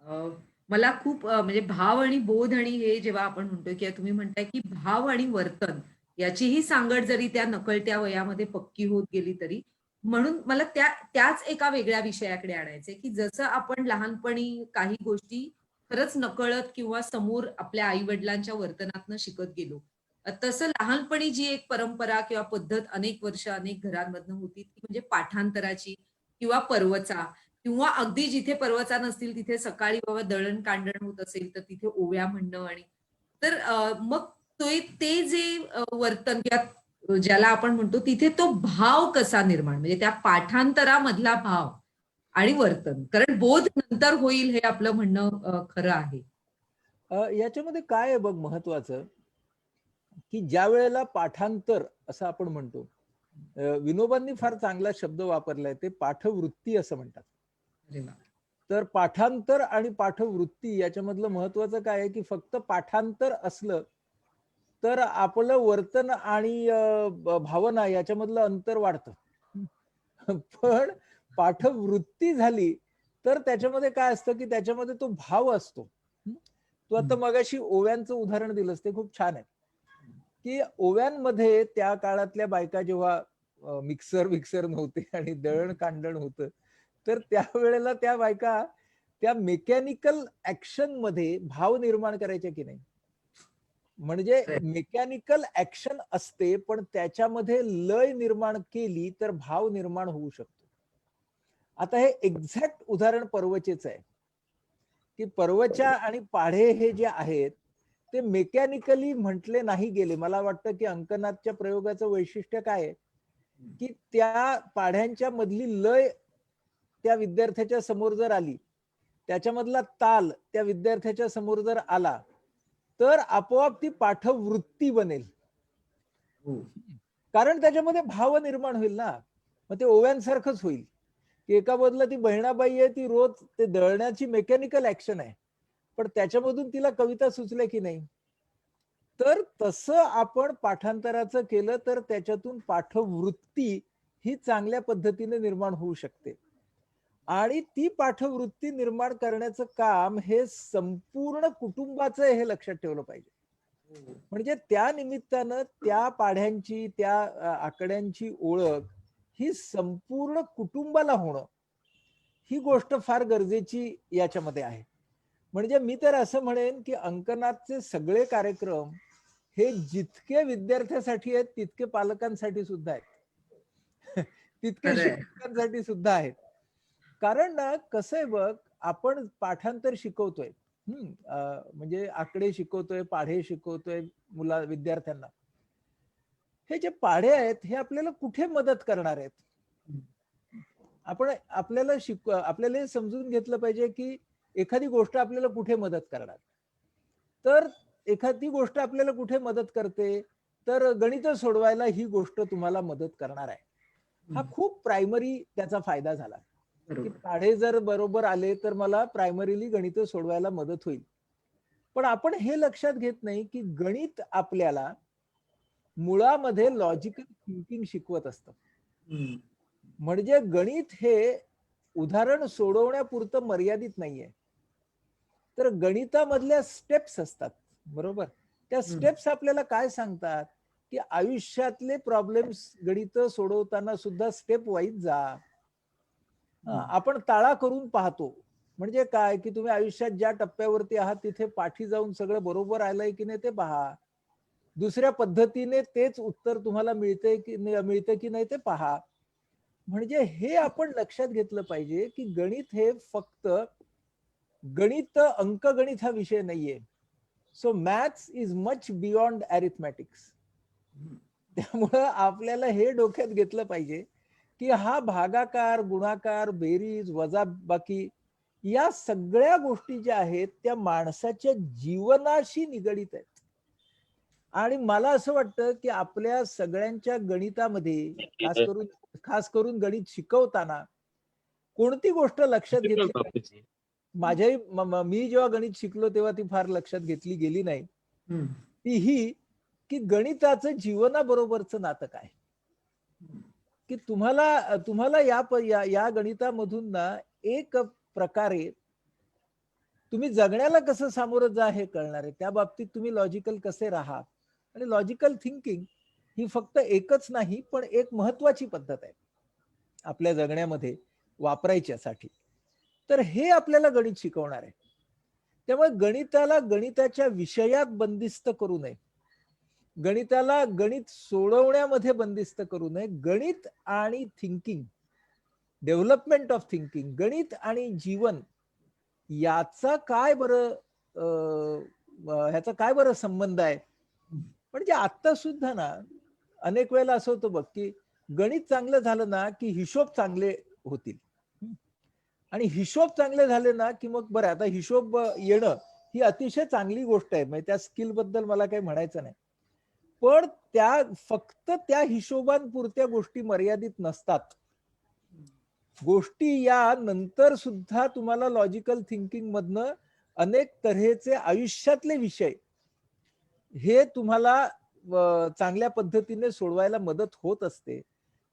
अ, मला खूप म्हणजे भाव आणि बोध आणि हे जेव्हा आपण म्हणतोय किंवा तुम्ही म्हणताय की भाव आणि वर्तन याचीही सांगड जरी त्या नकळत्या वयामध्ये पक्की होत गेली तरी, म्हणून मला त्याच एका वेगळ्या विषयाकडे आणायचंय की जसं आपण लहानपणी काही गोष्टी खरंच नकळत किंवा समोर आपल्या आई वडिलांच्या वर्तनातनं शिकत गेलो, तसं लहानपणी जी एक परंपरा किंवा पद्धत अनेक वर्ष अनेक घरांमधनं होती ती म्हणजे पाठांतराची किंवा पर्वचा किंवा अगदी जिथे पर्वचा नसतील तिथे सकाळी बाबा दळण-कांडण होत असेल, तर तिथे ओव्या म्हणणं आणि तर मग ते जे वर्तन किंवा ज्याला आपण म्हणतो तिथे तो भाव कसा निर्माण म्हणजे त्या पाठांतरामधला भाव आणि वर्तन. कारण बोध नंतर होईल हे आपलं म्हणणं खरं आहे. याच्यामध्ये काय आहे बघ महत्वाचं की ज्या वेळेला पाठांतर असं आपण म्हणतो, विनोबांनी फार चांगला शब्द वापरलाय, ते पाठवृत्ती असं म्हणतात. अरे वाह! तर पाठांतर आणि पाठवृत्ती याच्यामधलं महत्वाचं काय आहे की फक्त पाठांतर असलं तर आपलं वर्तन आणि भावना याच्यामधलं अंतर वाढतं. पण पाठवृत्ती झाली तर त्याच्यामध्ये काय असतं की त्याच्यामध्ये तो भाव असतो. तू आता मगाशी ओव्यांचं उदाहरण दिलंस ते खूप छान आहे की ओव्यांमध्ये त्या काळातल्या बायका जेव्हा मिक्सर नव्हते आणि दळण कांडण होतं तर त्यावेळेला त्या बायका त्या मेकॅनिकल ऍक्शन मध्ये भाव निर्माण करायच्या की नाही. म्हणजे मेकॅनिकल ऍक्शन असते पण त्याच्यामध्ये लय निर्माण केली तर भाव निर्माण होऊ शकतो. आता हे एक्झॅक्ट उदाहरण पर्वचेच आहे की पर्वच्या आणि पाढे हे जे आहेत ते मेकॅनिकली म्हटले नाही गेले. मला वाटतं की अंकनाथच्या प्रयोगाचं वैशिष्ट्य काय आहे की त्या पाढ्यांच्या मधली लय त्या विद्यार्थ्याच्या समोर जर आली, त्याच्यामधला ताल त्या विद्यार्थ्याच्या समोर जर आला तर आपोआप ती पाठवृत्ती बनेल. कारण त्याच्यामध्ये भाव निर्माण होईल ना. मग ते ओव्यांसारखंच होईल की एका बाजूला ती बहिणाबाई आहे, ती रोज ते दळण्याची मेकॅनिकल ऍक्शन आहे पण त्याच्यामधून तिला कविता सुचल्या की नाही. तर तसं आपण पाठांतराचं केलं तर त्याच्यातून पाठवृत्ती ही चांगल्या पद्धतीने निर्माण होऊ शकते. आणि ती पाठवृत्ती निर्माण करण्याचं काम हे संपूर्ण कुटुंबाचं हे लक्षात ठेवलं पाहिजे. म्हणजे त्या निमित्तानं त्या पाढ्यांची त्या आकड्यांची ओळख ही संपूर्ण कुटुंबाला होणं ही गोष्ट फार गरजेची याच्यामध्ये आहे. म्हणजे मी तर असं म्हणेन की अंकनाथचे सगळे कार्यक्रम हे जितके विद्यार्थ्यासाठी आहेत तितके पालकांसाठी सुद्धा आहेत. तितके शिक्षकांसाठी सुद्धा आहेत. कारण ना कसं आहे बघ, आपण पाठांतर शिकवतोय, म्हणजे आकडे शिकवतोय, पाढे शिकवतोय विद्यार्थ्यांना. हे जे पाढे आहेत हे आपल्याला कुठे मदत करणार आहेत. आपल्याला हे समजून घेतलं पाहिजे की एखादी गोष्ट आपल्याला कुठे मदत करणार. तर एखादी गोष्ट आपल्याला कुठे मदत करते तर गणित सोडवायला ही गोष्ट तुम्हाला मदत करणार आहे. हा खूप प्रायमरी त्याचा फायदा झाला की पाढे जर बरोबर आले तर मला प्रायमरीली गणित सोडवायला मदत होईल. पण आपण हे लक्षात घेत नाही की गणित आपल्याला मुळामध्ये लॉजिकल थिंकिंग शिकवत असतं. म्हणजे गणित हे उदाहरण सोडवण्यापुरतं मर्यादित नाहीये. तर गणितामधल्या स्टेप्स असतात, बरोबर. त्या स्टेप्स आपल्याला काय सांगतात की आयुष्यातले प्रॉब्लेम्स गणित सोडवताना सुद्धा स्टेप वाईज जा. आपण ताळा करून पाहतो. म्हणजे काय की तुम्ही आयुष्यात ज्या टप्प्यावरती आहात तिथे पाठी जाऊन सगळं बरोबर आलंय की नाही ते पहा. दुसऱ्या पद्धतीने तेच उत्तर तुम्हाला मिळते की नाही ते पहा. म्हणजे हे आपण लक्षात घेतलं पाहिजे की गणित हे फक्त गणित अंकगणित हा विषय नाहीये. So maths is much beyond arithmetics. त्यामुळं आपल्याला हे डोक्यात घेतलं पाहिजे की हा भागाकार, गुणाकार, बेरीज, वजाबाकी या सगळ्या गोष्टी ज्या आहेत त्या माणसाच्या जीवनाशी निगडीत आहेत. आणि मला असं वाटतं की आपल्या सगळ्यांच्या गणितामध्ये खास करून गणित शिकवताना कोणती गोष्ट लक्षात घेतली पाहिजे? मी जेव्हा गणित शिकलो तेव्हा ती फार लक्षात घेतली गेली नाही. ती ही की गणिताचं जीवनाबरोबरचं नातं काय, की तुम्हाला या गणितामधून ना एक प्रकारे तुम्ही जगण्याला कसं सामोरं जा हे कळणार आहे. त्या बाबतीत तुम्ही लॉजिकल कसे राहा, आणि लॉजिकल थिंकिंग ही फक्त एकच नाही पण एक महत्वाची पद्धत आहे आपल्या जगण्यामध्ये वापरायच्यासाठी. तर हे आपल्याला गणित शिकवणार आहे. त्यामुळे गणिताला गणिताच्या विषयात बंदिस्त करू नये, गणिताला गणित सोडवण्यामध्ये बंदिस्त करू नये. गणित आणि थिंकिंग, डेव्हलपमेंट ऑफ थिंकिंग, गणित आणि जीवन याचा काय बरं ह्याचा काय बरं संबंध आहे. म्हणजे आता सुद्धा ना अनेक वेळेला असं होतं बघ की गणित चांगलं झालं ना की हिशोब चांगले होतील, आणि हिशोब चांगले झाले ना की मग बरं आता हिशोब येणं ही अतिशय चांगली गोष्ट आहे, म्हणजे त्या स्किल बद्दल मला काही म्हणायचं नाही. पण फक्त त्या हिशोबांपुरत्या गोष्टी मर्यादित नसतात. गोष्टी या नंतर सुद्धा तुम्हाला लॉजिकल थिंकिंग मधनं अनेक तऱ्हेचे आयुष्यातले विषय हे तुम्हाला चांगल्या पद्धतीने सोडवायला मदत होत असते.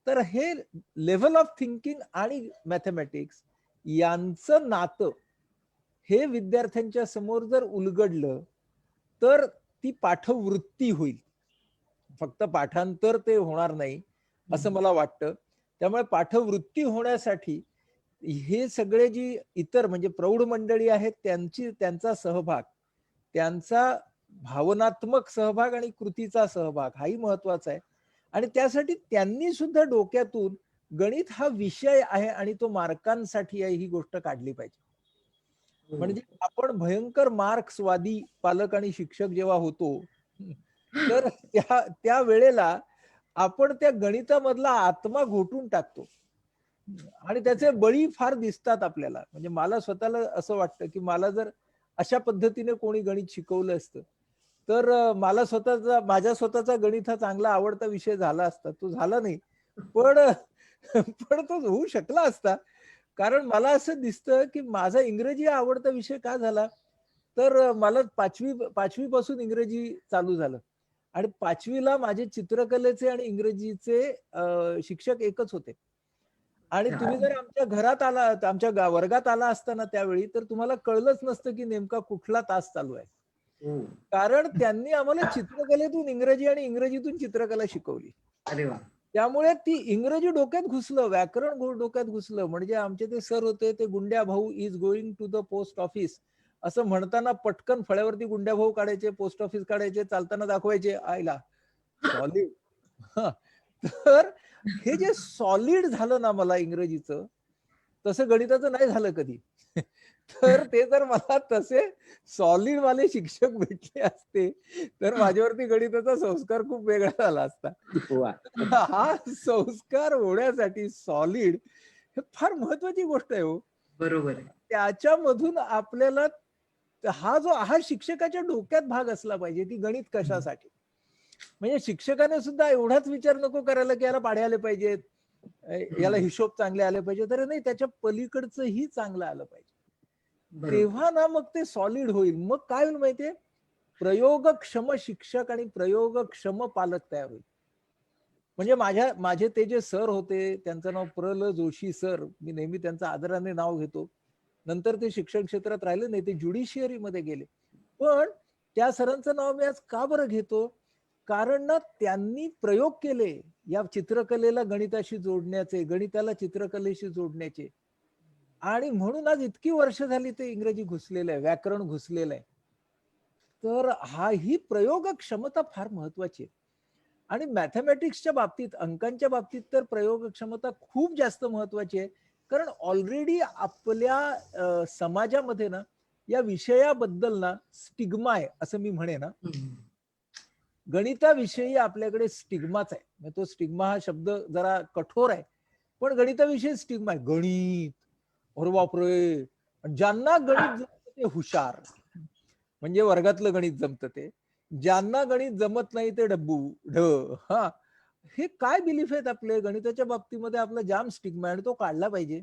तर हे लेव्हल ऑफ थिंकिंग आणि मॅथमॅटिक्स यांचं नातं हे विद्यार्थ्यांच्या समोर जर उलगडलं तर ती पाठवृत्ती होईल, फक्त पाठांतर ते होणार नाही असं मला वाटतं. त्यामुळे पाठवृत्ती होण्यासाठी हे सगळे जी इतर म्हणजे प्रौढ मंडळी आहेत त्यांचा सहभाग, त्यांचा भावनात्मक सहभाग आणि कृतीचा सहभाग हाही महत्वाचा आहे. आणि त्यासाठी त्यांनी सुद्धा डोक्यातून गणित हा विषय आहे आणि तो मार्कांसाठी आहे ही गोष्ट काढली पाहिजे. म्हणजे आपण भयंकर मार्क्सवादी पालक आणि शिक्षक जेव्हा होतो तर त्या वेळेला आपण त्या गणितामधला आत्मा घोटून टाकतो आणि त्याचे बळी फार दिसतात आपल्याला. म्हणजे मला स्वतःला असं वाटतं की मला जर अशा पद्धतीने कोणी गणित शिकवलं असतं तर माझ्या स्वतःचा गणित हा चांगला आवडता विषय झाला असता. तो झाला नाही, पण तो होऊ शकला असता. कारण मला असं दिसतं की माझा इंग्रजी आवडता विषय का झाला, तर मला पाचवी पासून इंग्रजी चालू झालं आणि 5वीला माझे चित्रकलेचे आणि इंग्रजीचे शिक्षक एकच होते. आणि तुम्ही जर आमच्या घरात आमच्या वर्गात आला असताना त्यावेळी तर तुम्हाला कळलंच नसतं की नेमका कुठला तास चालू आहे. कारण त्यांनी आम्हाला चित्रकलेतून इंग्रजी आणि इंग्रजीतून चित्रकला शिकवली. अरे वा. त्यामुळे ती इंग्रजी डोक्यात घुसलं, व्याकरण डोक्यात घुसलं. म्हणजे आमचे ते सर होते ते गुंड्या भाऊ is going to the post office असं म्हणताना पटकन फळ्यावरती गुंड्या भाऊ काढायचे, पोस्ट ऑफिस काढायचे, चालताना दाखवायचे आईला सॉलिड. तर हे जे सॉलिड झालं ना मला इंग्रजीचं, तसं गणिताचं नाही झालं कधी. तर ते जर मला तसे सॉलिड वाले शिक्षक भेटले असते तर माझ्यावरती गणिताचा संस्कार खूप वेगळा झाला असता. हा संस्कार होण्यासाठी सॉलिड हे फार महत्वाची गोष्ट आहे हो. बरोबर आहे. त्याच्यामधून आपल्याला हा शिक्षकाच्या डोक्यात भाग असला पाहिजे की गणित कशासाठी. म्हणजे शिक्षकाने सुद्धा एवढाच विचार नको करायला की याला पाढे आले पाहिजेत, याला हिशोब चांगले आले पाहिजे, तर नाही त्याच्या पलीकडचंही चांगलं आलं पाहिजे. तेव्हा ना मग ते सॉलिड होईल. मग काय होईल माहितीये, प्रयोगक्षम शिक्षक आणि प्रयोगक्षम पालक तयार होईल. म्हणजे माझे ते जे सर होते त्यांचं नाव प्र.ल. जोशी सर, मी नेहमी त्यांचं आदराने नाव घेतो. नंतर ते शिक्षण क्षेत्रात राहिले नाही, ते ज्युडिशियरी मध्ये गेले. पण त्या सरांचं नाव मी आज का बरं घेतो, कारण ना त्यांनी प्रयोग केले या चित्रकलेला गणिताशी जोडण्याचे, गणिताला चित्रकलेशी जोडण्याचे, आणि म्हणून आज इतकी वर्ष झाली ते इंग्रजी घुसलेलं आहे, व्याकरण घुसलेलं आहे. तर ही प्रयोग क्षमता फार महत्वाची आहे. आणि मॅथमॅटिक्सच्या बाबतीत, अंकांच्या बाबतीत तर प्रयोग क्षमता खूप जास्त महत्वाची आहे. कारण ऑलरेडी आपल्या समाजामध्ये ना या विषयाबद्दल ना स्टिग्मा आहे असं मी म्हणेन ना. गणिताविषयी आपल्याकडे स्टिग्माच आहे. म्हणजे तो स्टिग्मा हा शब्द जरा कठोर आहे, पण गणिताविषयी स्टिग्मा आहे. गणित, अरे बापरे, ज्यांना गणित जमतं ते हुशार, म्हणजे वर्गातलं गणित जमतं ते. ज्यांना गणित जमत नाही ते डब्बू ढ. हा, हे काय बिलीफ आहेत आपले गणिताच्या बाबतीमध्ये? आपला जाम स्टिग्मा आहे आणि तो काढला पाहिजे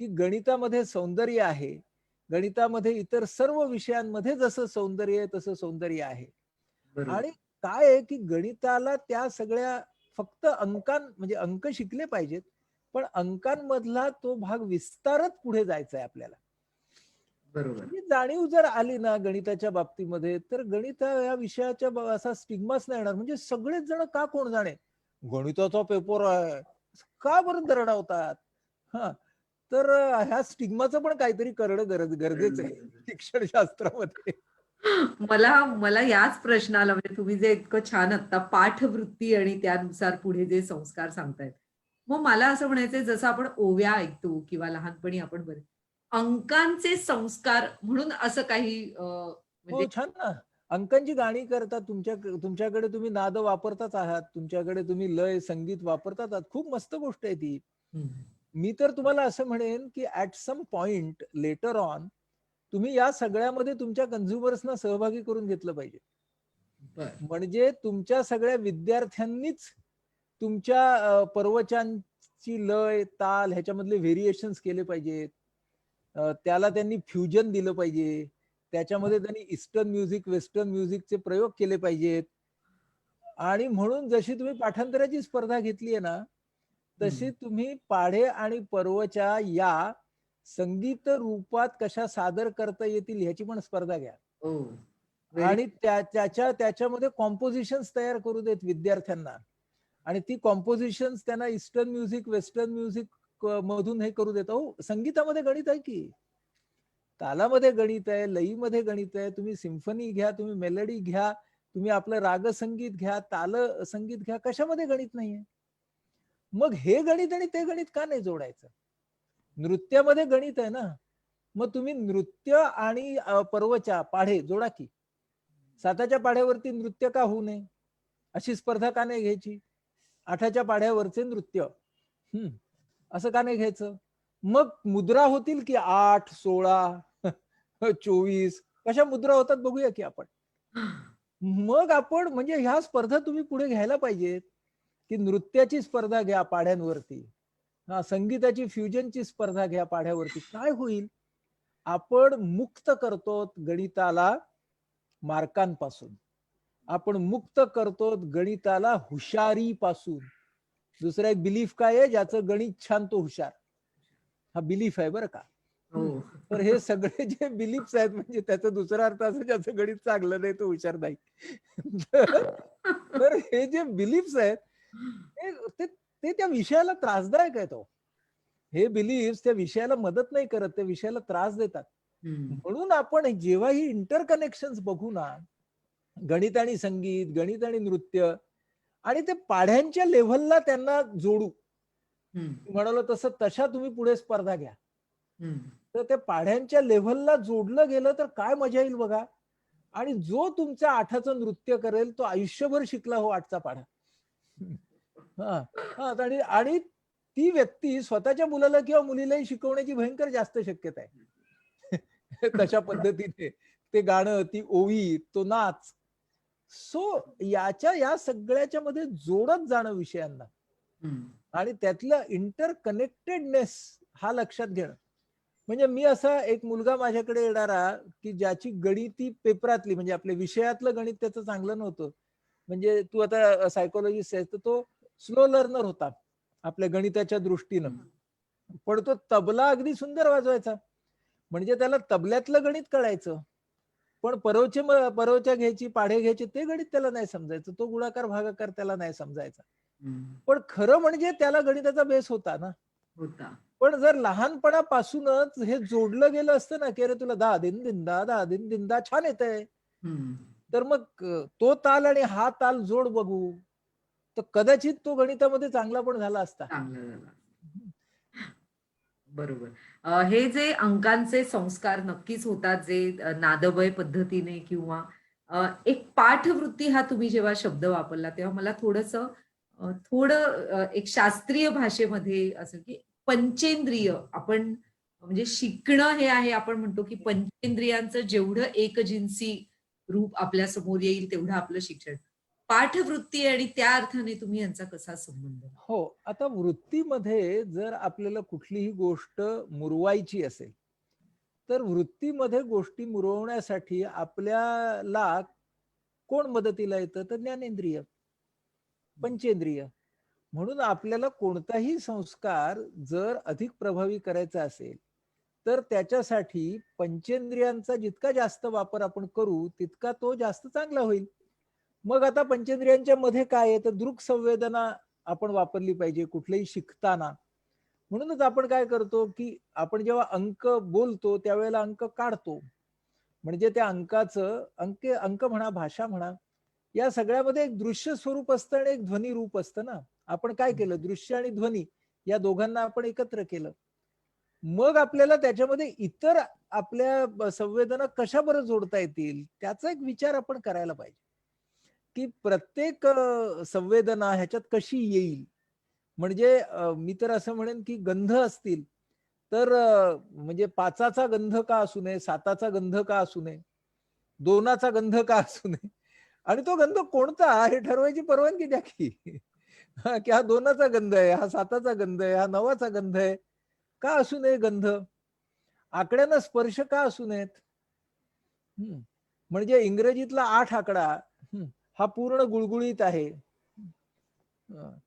की गणितामध्ये सौंदर्य आहे. गणितामध्ये इतर सर्व विषयांमध्ये जसं सौंदर्य आहे तसं सौंदर्य आहे. आणि काय आहे की गणिताला त्या सगळ्या फक्त म्हणजे अंक शिकले पाहिजेत, पण अंकांमधला तो भाग विस्तारत पुढे जायचा आहे आपल्याला. बरोबर. ही जाणीव जर आली ना गणिताच्या बाबतीमध्ये, तर गणित या विषयाच्या असा स्टिग्माच नाही येणार. म्हणजे सगळेच जण का कोण जाणे गणिताचा पेपर आहे का बरं दरडावतात. हा, तर ह्या स्टिग्माचं पण काहीतरी करणं गरजेचं आहे शिक्षणशास्त्रामध्ये. मला मला याच प्रश्नाला, म्हणजे तुम्ही जे इतकं छान आता पाठवृत्ती आणि त्यानुसार पुढे जे संस्कार सांगतायत, मग मला असं म्हणायचंय, जसं आपण ओव्या ऐकतो किंवा लहानपणी आपण बरे अंकांचे संस्कार म्हणून असं काही हो, म्हणजे छान ना. अंकांची गाणी करतात. तुमच्याकडे तुम्ही नाद वापरताच आहात, तुमच्याकडे तुम्ही लय संगीत वापरतात आहात. खूप मस्त गोष्ट आहे ती. हं, मी तर तुम्हाला असं म्हणेन की at some point later on तुम्ही या सगळ्यामध्ये तुमच्या कन्झ्युमर्सना सहभागी करून घेतलं पाहिजे. बरं. म्हणजे तुमच्या सगळ्या विद्यार्थ्यांनीच तुमच्या प्रवचनाची लय, ताल ह्याच्यामधले व्हेरिएशन्स केले पाहिजेत. त्याला त्यांनी फ्युजन दिलं पाहिजे. त्याच्यामध्ये त्यांनी ईस्टर्न म्युझिक, वेस्टर्न म्युझिकचे प्रयोग केले पाहिजेत. आणि म्हणून जशी तुम्ही पाठांतराची स्पर्धा घेतली आहे ना, तशी तुम्ही पाढे आणि पर्वच्या या संगीत रूपात कशा सादर करता येतील ह्याची पण स्पर्धा घ्या. हो. व्हेरी आणि त्याच्यामध्ये कॉम्पोजिशन्स तयार करू देत विद्यार्थ्यांना. आणि ती कॉम्पोजिशन्स त्यांना ईस्टर्न म्युझिक, वेस्टर्न म्युझिक मधून हे करू देत. हो, संगीतामध्ये गणित आहे की, तालामध्ये गणित आहे, लयीमध्ये गणित आहे. तुम्ही सिम्फनी घ्या, तुम्ही मेलडी घ्या, तुम्ही आपलं रागसंगीत घ्या, ताल संगीत घ्या, कशामध्ये गणित नाहीये? मग हे गणित आणि ते गणित का नाही जोडायचं? नृत्यामध्ये गणित आहे ना, मग तुम्ही नृत्य आणि पर्वच्या पाढे जोडा की. साताच्या पाढ्यावरती नृत्य का होऊ नये? अशी स्पर्धा का नाही घ्यायची? आठाच्या पाढ्यावरचे नृत्य असं का नाही घ्यायचं? मग मुद्रा होतील की 8, 16, 24 कशा मुद्रा होतात बघूया की आपण. मग आपण म्हणजे ह्या स्पर्धा तुम्ही पुढे घ्यायला पाहिजेत की नृत्याची स्पर्धा घ्या पाढ्यांवरती, हा संगीताची फ्युजनची स्पर्धा घ्या पाढ्यावरती. काय होईल? आपण मुक्त करतो गणिताला मार्कांपासून, आपण मुक्त करतो गणिताला हुशारीपासून. दुसरा एक बिलीफ काय आहे, ज्याचं गणित छान तो हुशार, हा बिलीफ आहे बरं का. हो. तर हे सगळे जे बिलीफ्स आहेत, म्हणजे त्याचा दुसरा अर्थ असं, ज्याचं गणित चांगलं नाही तो हुशार नाही. तर हे जे बिलीफ्स आहेत ते त्या विषयाला त्रासदायक आहे. तो हे बिलीफ्स त्या विषयाला मदत नाही करत, त्या विषयाला त्रास देतात. म्हणून आपण जेव्हाही इंटरकनेक्शन्स बघू ना, गणित आणि संगीत, गणित आणि नृत्य, आणि ते पाढ्यांच्या लेव्हलला त्यांना जोडू, म्हणालो तसं तशा तुम्ही पुढे स्पर्धा घ्या. तर ते पाढ्यांच्या लेव्हलला जोडलं गेलं तर काय मजा येईल बघा. आणि जो तुमच्या आठाचं नृत्य करेल तो आयुष्यभर शिकला हो आठचा पाढा. हा हा, आणि ती व्यक्ती स्वतःच्या मुलाला किंवा मुलीलाही शिकवण्याची भयंकर जास्त शक्यता आहे. तशा पद्धतीने ते गाणं, ती ओवी, तो नाच. सो या सगळ्याच्या मध्ये जोडत जाणं विषयांना, आणि त्यातलं इंटरकनेक्टेडनेस हा लक्षात घेणं. म्हणजे मी असा एक मुलगा माझ्याकडे येणारा की ज्याची गणिती पेपरातली, म्हणजे आपल्या विषयातलं गणित त्याचं चांगलं नव्हतं. म्हणजे तू आता सायकोलॉजिस्ट आहे, तर तो स्लो लर्नर होता आपल्या गणिताच्या दृष्टीनं, पण तो तबला अगदी सुंदर वाजवायचा. म्हणजे त्याला तबल्यातलं गणित कळायचं, पण परवच्या घ्यायची, पाढे घ्यायचे ते गणित त्याला नाही समजायचं. तो गुणाकार भागाकार त्याला नाही समजायचा. पण खरं म्हणजे त्याला गणिताचा बेस होता ना. पण जर लहानपणापासूनच हे जोडलं गेलं असतं ना, की अरे तुला दा दिन दिंदा, दा दिन दिंदा छान येतंय, तर मग तो ताल आणि हा ताल जोड बघू, तर कदाचित तो गणितामध्ये चांगला पण झाला असता. बरोबर. हे जे अंकांचे संस्कार नक्कीच होतात, जे नादबय पद्धतीने किंवा एक पाठवृत्ती हा तुम्ही जेव्हा शब्द वापरला तेव्हा मला थोडं एक शास्त्रीय भाषेमध्ये असं की पंचेंद्रिय आपण म्हणजे शिकणं हे आहे आपण म्हणतो की पंचेंद्रियांचं जेवढं एकजिन्सी रूप आपल्या समोर येईल तेवढं आपलं शिक्षण. पाठवृत्ती आणि त्या अर्थाने तुम्ही यांचा कसा संबंध? हो, आता वृत्तीमध्ये जर आपल्याला कुठलीही गोष्ट मुरवायची असेल, तर वृत्तीमध्ये गोष्टी मुरवण्यासाठी आपल्याला कोण मदतीला येतं? तर ज्ञानेंद्रिय, पंचेंद्रिय. म्हणून आपल्याला कोणताही संस्कार जर अधिक प्रभावी करायचा असेल, तर त्याच्यासाठी पंचेंद्रियांचा जितका जास्त वापर आपण करू, तितका तो जास्त चांगला होईल. मग आता पंचेंद्रियांच्या मध्ये काय आहे? तर दृक संवेदना आपण वापरली पाहिजे कुठलंही शिकताना. म्हणूनच आपण काय करतो, की आपण जेव्हा अंक बोलतो त्यावेळेला अंक काढतो. म्हणजे त्या अंक म्हणा, भाषा म्हणा, या सगळ्यामध्ये एक दृश्य स्वरूप असतं आणि एक ध्वनी रूप असतं ना. आपण काय केलं, दृश्य आणि ध्वनी या दोघांना आपण एकत्र केलं. मग आपल्याला त्याच्यामध्ये इतर आपल्या संवेदना कशा बरं जोडता येतील, त्याचा एक विचार आपण करायला पाहिजे, की प्रत्येक संवेदना ह्याच्यात कशी येईल. म्हणजे मी तर असं म्हणेन, की गंध असतील तर म्हणजे 5चा गंध का असू नये, 7चा गंध का असू नये, 2चा गंध का असू नये आणि तो गंध कोणता हे ठरवायची परवानगी द्या की. हां, की हा 2चा गंध आहे, हा 7चा गंध आहे, हा 9चा गंध आहे. का असू नये गंध? आकड्यांना स्पर्श का असू नयेत? हं. म्हणजे इंग्रजीतला 8 आकडा हा पूर्ण गुळगुळीत आहे.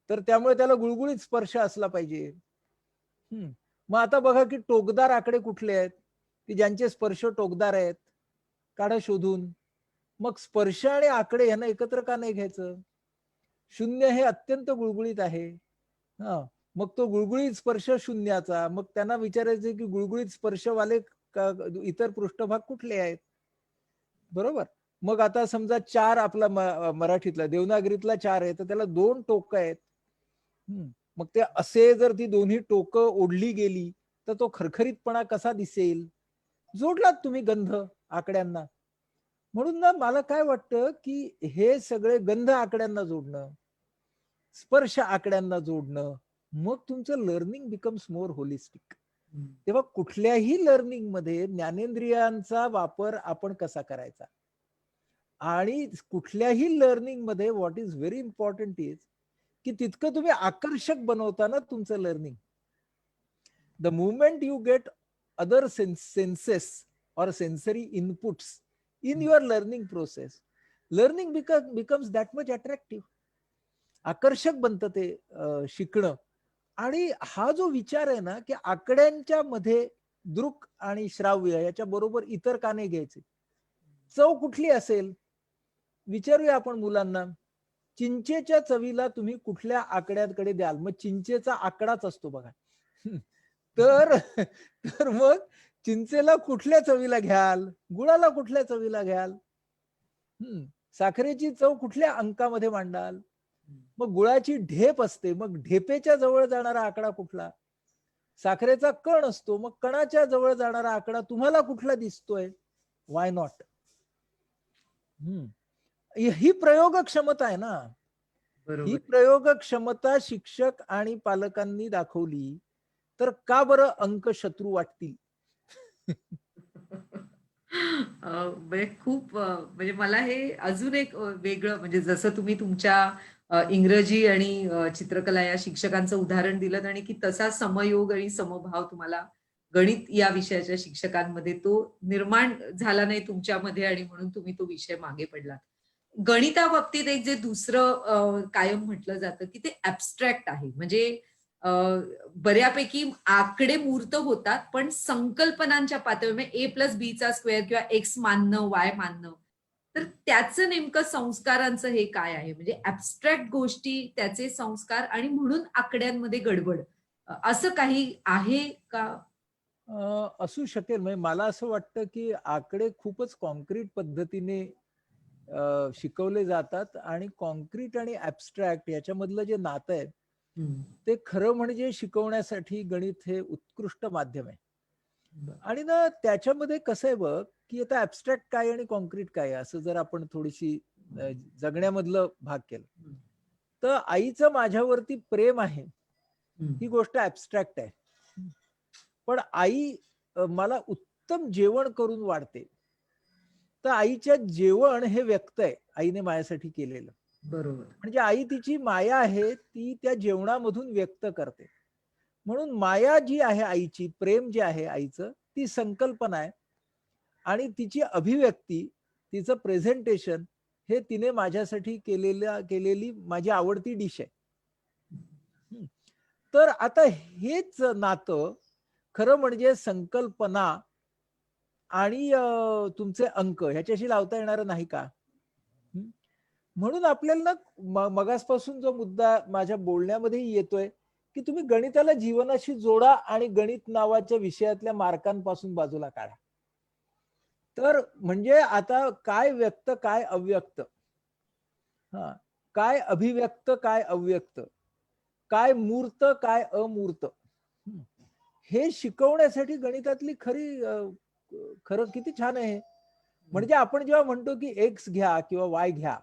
तर त्यामुळे त्याला गुळगुळीत स्पर्श असला पाहिजे. मग आता बघा की टोकदार आकडे कुठले आहेत, की ज्यांचे स्पर्श टोकदार आहेत, काढा शोधून. मग स्पर्श आणि आकडे यांना एकत्र का नाही घ्यायचं? 0 हे अत्यंत गुळगुळीत आहे. हां, मग तो गुळगुळीत स्पर्श शून्याचा. मग त्यांना विचारायचं की गुळगुळीत स्पर्शवाले इतर पृष्ठभाग कुठले आहेत? बरोबर. मग आता समजा 4 आपला मराठीतला देवनागरीतला 4 आहे, तर त्याला 2 टोकं आहेत. मग ते असे जर ती दोन्ही टोकं ओढली गेली, तर तो खरखरीतपणा कसा दिसेल? जोडलात तुम्ही गंध आकड्यांना. म्हणून ना मला काय वाटतं, की हे सगळे गंध आकड्यांना जोडणं, स्पर्श आकड्यांना जोडणं, मग तुमचं लर्निंग बिकम्स मोर होलिस्टिक. तेव्हा कुठल्याही लर्निंगमध्ये ज्ञानेंद्रियांचा वापर आपण कसा करायचा आणि कुठल्याही लर्निंगमध्ये what is very important is की तितकं तुम्ही आकर्षक बनवता ना तुमचं learning. The movement you get other senses or sensory inputs in your learning process, learning becomes that much attractive. आकर्षक बनतं ते शिकणं. आणि हा जो विचार आहे ना, की आकड्यांच्या मध्ये दृक आणि श्राव्य याच्या बरोबर इतर का नाही घ्यायचे? चव कुठली असेल? विचारूया आपण मुलांना. चिंचेच्या चवीला तुम्ही कुठल्या आकड्याकडे द्याल? मग चिंचेचा आकडाच असतो बघा. तर तर मग चिंचेला कुठल्या चवीला घ्याल? गुळाला कुठल्या चवीला घ्याल? साखरेची चव कुठल्या अंकामध्ये मांडाल? मग गुळाची ढेप असते, मग ढेपेच्या जवळ जाणारा आकडा कुठला? साखरेचा कण असतो, मग कणाच्या जवळ जाणारा आकडा तुम्हाला कुठला दिसतोय? Why not? ही प्रयोग क्षमता आहे ना. ही प्रयोग क्षमता शिक्षक आणि पालकांनी दाखवली तर का बरं अंक शत्रू वाटतील? म्हणजे खूप म्हणजे मला हे अजून एक वेगळं म्हणजे जसं तुम्ही तुमच्या इंग्रजी आणि चित्रकला या शिक्षकांचं उदाहरण दिलंत आणि की तसा समयोग आणि समभाव तुम्हाला गणित या विषयाच्या शिक्षकांमध्ये तो निर्माण झाला नाही तुमच्यामध्ये आणि म्हणून तुम्ही तो विषय मागे पडलात. गणिताबाबतीत एक जे दुसरं कायम म्हटलं जातं की ते ॲब्स्ट्रॅक्ट आहे. म्हणजे बऱ्यापैकी आकडे मूर्त होतात, पण संकल्पनांच्या पातळीवर A+Bचा स्क्वेअर किंवा X मानणं, Y मानणं. तर त्याचं नेमकं संस्कारांचं हे काय आहे? म्हणजे ॲब्स्ट्रॅक्ट गोष्टी, त्याचे संस्कार आणि म्हणून आकड्यांमध्ये गडबड. असं काही आहे का? असू शकेल. म्हणजे मला असं वाटतं, की आकडे खूपच कॉन्क्रीट पद्धतीने शिकवले जातात आणि कॉन्क्रीट आणि ॲब्स्ट्रॅक्ट याच्यामधलं जे नातं आहे, ते खरं म्हणजे शिकवण्यासाठी गणित हे उत्कृष्ट माध्यम आहे. आणि ना त्याच्यामध्ये कसं आहे बघ, की आता ऍबस्ट्रॅक्ट काय आणि कॉन्क्रीट काय आहे, असं जर आपण थोडीशी जगण्यामधलं भाग केलं, तर आईचं माझ्यावरती प्रेम आहे ही गोष्ट ऍबस्ट्रॅक्ट आहे. पण आई मला उत्तम जेवण करून वाढते, तर आईच्या जेवण हे व्यक्त आहे आईने माझ्यासाठी केलेलं. बरोबर. म्हणजे आई तिची माया आहे ती त्या जेवणामधून व्यक्त करते. म्हणून माया जी आहे आईची, प्रेम जे आहे आईचं, ती संकल्पना आहे आणि तिची अभिव्यक्ती, तिचं प्रेझेंटेशन हे तिने माझ्यासाठी केलेली माझी आवडती डिश आहे. तर आता हेच नातं खरं म्हणजे संकल्पना आणि तुमचे अंक ह्याच्याशी लावता येणार नाही का? म्हणून आपल्याला ना मगासपासून जो मुद्दा माझ्या बोलण्यामध्ये येतोय, की तुम्ही गणिताला जीवनाशी जोडा आणि गणित नावाच्या विषयातल्या मार्कांपासून बाजूला काढा. तर म्हणजे आता काय व्यक्त काय अव्यक्त, हा काय अभिव्यक्त काय अव्यक्त, काय मूर्त काय अमूर्त, हे शिकवण्यासाठी गणितातली खरं किती छान आहे. म्हणजे आपण जेव्हा म्हणतो की एक्स घ्या किंवा वाय घ्या,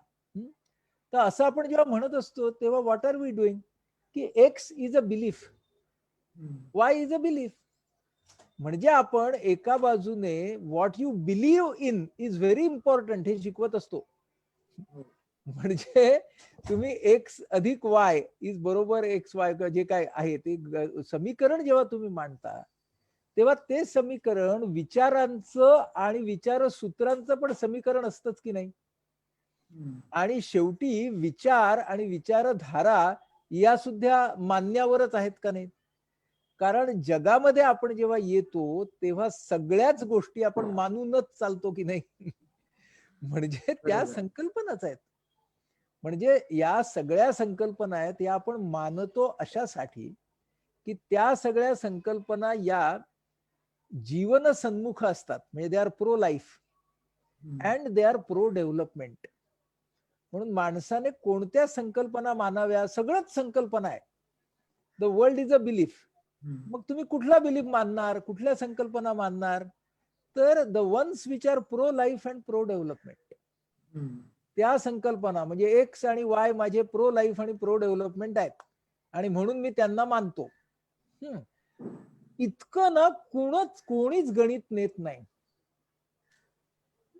तर असं आपण जेव्हा म्हणत असतो तेव्हा व्हॉट आर वी डुईंग, की x is a belief, Y is a belief. म्हणजे आपण एका बाजूने what you believe in is very important हे शिकवत असतो. म्हणजे तुम्ही एक्स अधिक वाय इज बरोबर एक्स वाय जे काय आहे ते समीकरण जेव्हा तुम्ही मांडता, तेव्हा ते समीकरण विचारांचं आणि विचारसूत्रांचं पण समीकरण असतंच की नाही. आणि शेवटी विचार आणि विचारधारा या सुद्धा मान्यावरच आहेत का नाही. कारण जगामध्ये आपण जेव्हा येतो तेव्हा सगळ्याच गोष्टी आपण मानूनच चालतो की नाही. म्हणजे त्या संकल्पनाच आहेत. म्हणजे या सगळ्या संकल्पना आहेत या आपण मानतो अशासाठी की त्या सगळ्या संकल्पना या जीवन सन्मुख असतात. म्हणजे they are pro life and they are pro development. म्हणून माणसाने कोणत्या संकल्पना मानाव्या, सगळंच संकल्पना आहे. The world is a belief. मग तुम्ही कुठला बिलीफ मानणार, कुठल्या संकल्पना मानणार, तर the ones which are pro life and pro development, त्या संकल्पना म्हणजे एक्स आणि वाय माझे प्रो लाईफ आणि प्रो डेव्हलपमेंट आहेत आणि म्हणून मी त्यांना मानतो. इतकं ना कोणीच गणित नेत नाही.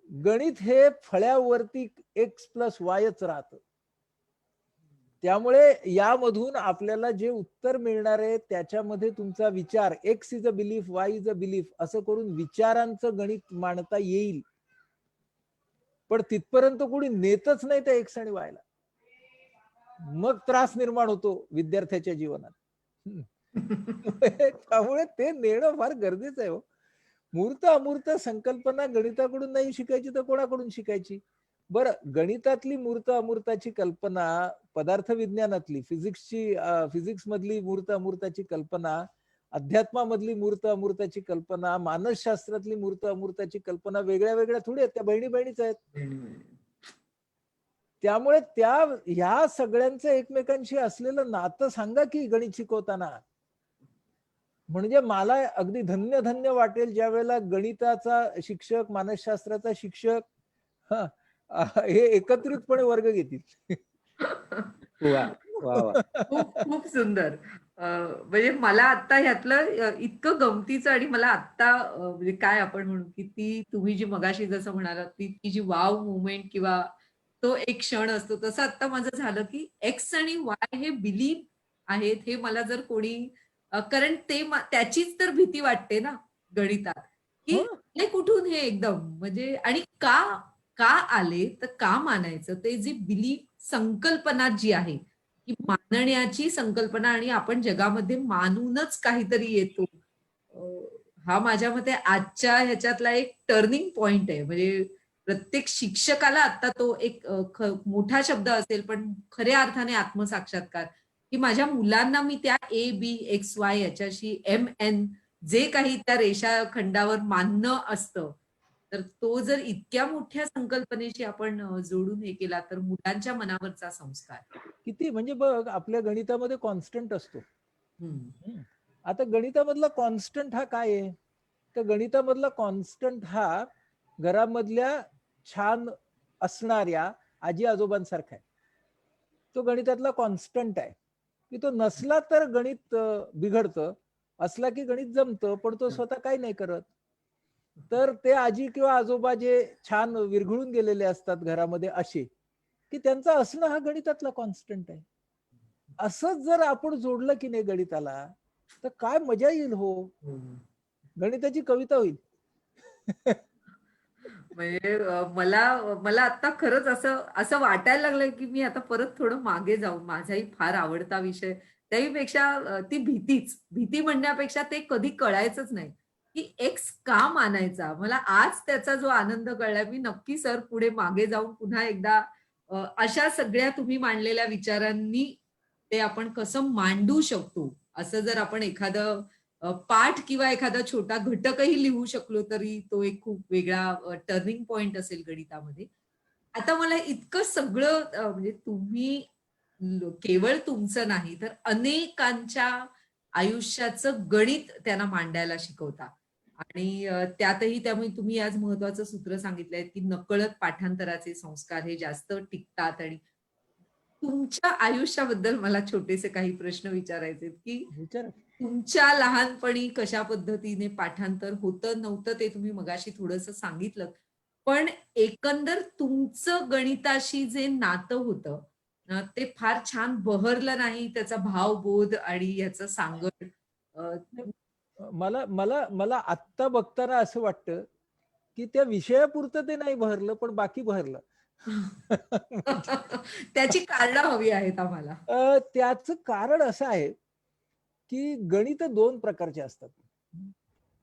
गणित हे फळ्यावरती एक्स प्लस वायच राहतं. त्यामुळे यामधून आपल्याला जे उत्तर मिळणार आहे त्याच्यामध्ये तुमचा विचार x is a belief Y is a belief असं करून विचारांचं गणित मांडता येईल. पण तिथपर्यंत कोणी नेतच नाही त्या एक्स आणि वायला, मग त्रास निर्माण होतो विद्यार्थ्याच्या जीवनात. त्यामुळे ते नेणं फार गरजेचं आहे. मूर्त अमूर्त संकल्पना गणिताकडून नाही शिकायची तर कोणाकडून शिकायची. बरं, गणितातली मूर्त अमूर्ताची कल्पना, पदार्थ विज्ञानातली फिजिक्स मधली मूर्त अमूर्ताची कल्पना, अध्यात्मामधली मूर्त अमूर्ताची कल्पना, मानसशास्त्रातली मूर्त अमूर्ताची कल्पना वेगळ्या वेगळ्या थोडी आहेत, त्या बहिणी बहिणीच आहेत. त्यामुळे ह्या सगळ्यांचं एकमेकांशी असलेलं नातं सांगा की गणित शिकवताना. म्हणजे मला अगदी धन्य धन्य वाटेल ज्या वेळेला गणिताचा शिक्षक, मानसशास्त्राचा शिक्षक हे एकत्रितपणे वर्ग घेतील. वा वा वा. खूप खूप सुंदर. म्हणजे मला आता ह्यातलं इतकं गमतीचं आणि मला आता म्हणजे काय आपण म्हणू की ती तुम्ही जी मगाशी जसं म्हणालात ती जी वाव मुवमेंट किंवा तो एक क्षण असतो तसं आता माझं झालं की एक्स आणि वाय हे बिलीफ आहेत हे मला जर कोणी कारण त्याचीच तर भीती वाटते ना गणितात की हे कुठून हे एकदम म्हणजे आणि का का आले तर का मानायचं ते जी बिलीफ संकल्पना जी आहे की मानण्याची संकल्पना आणि आपण जगामध्ये मानूनच काहीतरी येतो. हा माझ्या मते आजच्या ह्याच्यातला एक टर्निंग पॉइंट आहे. म्हणजे प्रत्येक शिक्षकाला आता तो एक मोठा शब्द असेल पण खऱ्या अर्थाने आत्मसाक्षात्कार की माझ्या मुलांना मी त्या ए बी एक्स वाय याच्याशी एम एन जे काही त्या रेषाखंडावर मानणं असतं तर तो जर इतक्या मोठ्या संकल्पनेशी आपण जोडून हे केला तर मुलांच्या मनावरचा संस्कार किती म्हणजे बघ आपल्या गणितामध्ये कॉन्स्टंट असतो. हम्म. आता गणितामधला कॉन्स्टंट हा काय आहे, तर गणितामधला कॉन्स्टंट हा घरामधल्या छान असणाऱ्या आजी आजोबांसारखा आहे. तो गणितातला कॉन्स्टंट आहे की तो नसला तर गणित बिघडतं, असला की गणित जमतं, पण तो स्वतः काही नाही करत. तर ते आजी किंवा आजोबा जे छान विरघळून गेलेले असतात घरामध्ये असे, की त्यांचं असणं हा गणितातला कॉन्स्टंट आहे. असंच जर आपण जोडलं की नाही गणिताला, तर काय मजा येईल हो. गणिताची कविता होईल. म्हणजे मला मला आता खरंच असं असं वाटायला लागलंय की मी आता परत थोडं मागे जाऊन माझाही फार आवडता विषय त्याहीपेक्षा ती भीती म्हणण्यापेक्षा ते कधी कळायचंच नाही की एक्स का मानायचा. मला आज त्याचा जो आनंद कळलाय, मी नक्की सर पुढे मागे जाऊन पुन्हा एकदा अशा सगळ्या तुम्ही मांडलेल्या विचारांनी ते आपण कसं मांडू शकतो, असं जर आपण एखादं पाठ किंवा एखादा छोटा घटकही लिहू शकलो तरी तो एक खूप वेगळा टर्निंग पॉइंट असेल गणितामध्ये. आता मला इतकं सगळं म्हणजे तुम्ही केवळ तुमचं नाही तर अनेकांच्या आयुष्याचं गणित त्यांना मांडायला शिकवता आणि त्यातही त्यामुळे तुम्ही आज महत्वाचं सूत्र सांगितलंय की नकळत पाठांतराचे संस्कार हे जास्त टिकतात. आणि तुमच्या आयुष्याबद्दल मला छोटेसे काही प्रश्न विचारायचे आहेत, की विचार. तुमच्या लहानपणी कशा पद्धतीने पाठांतर होतं नव्हतं ते तुम्ही मगाशी थोडंसं सांगितलं. पण एकंदर तुमचं गणिताशी जे नातं होतं ते फार छान बहरलं नाही. त्याचा भावबोध आणि याचं सांगड अ, मला मला मला आत्ता बघताना असं वाटतं की त्या विषयापुरतं ते नाही बहरलं, पण बाकी बहरलं. त्याची कारणं हवी आहेत आम्हाला. त्याचं कारण असं आहे की गणित दोन प्रकारचे असतात.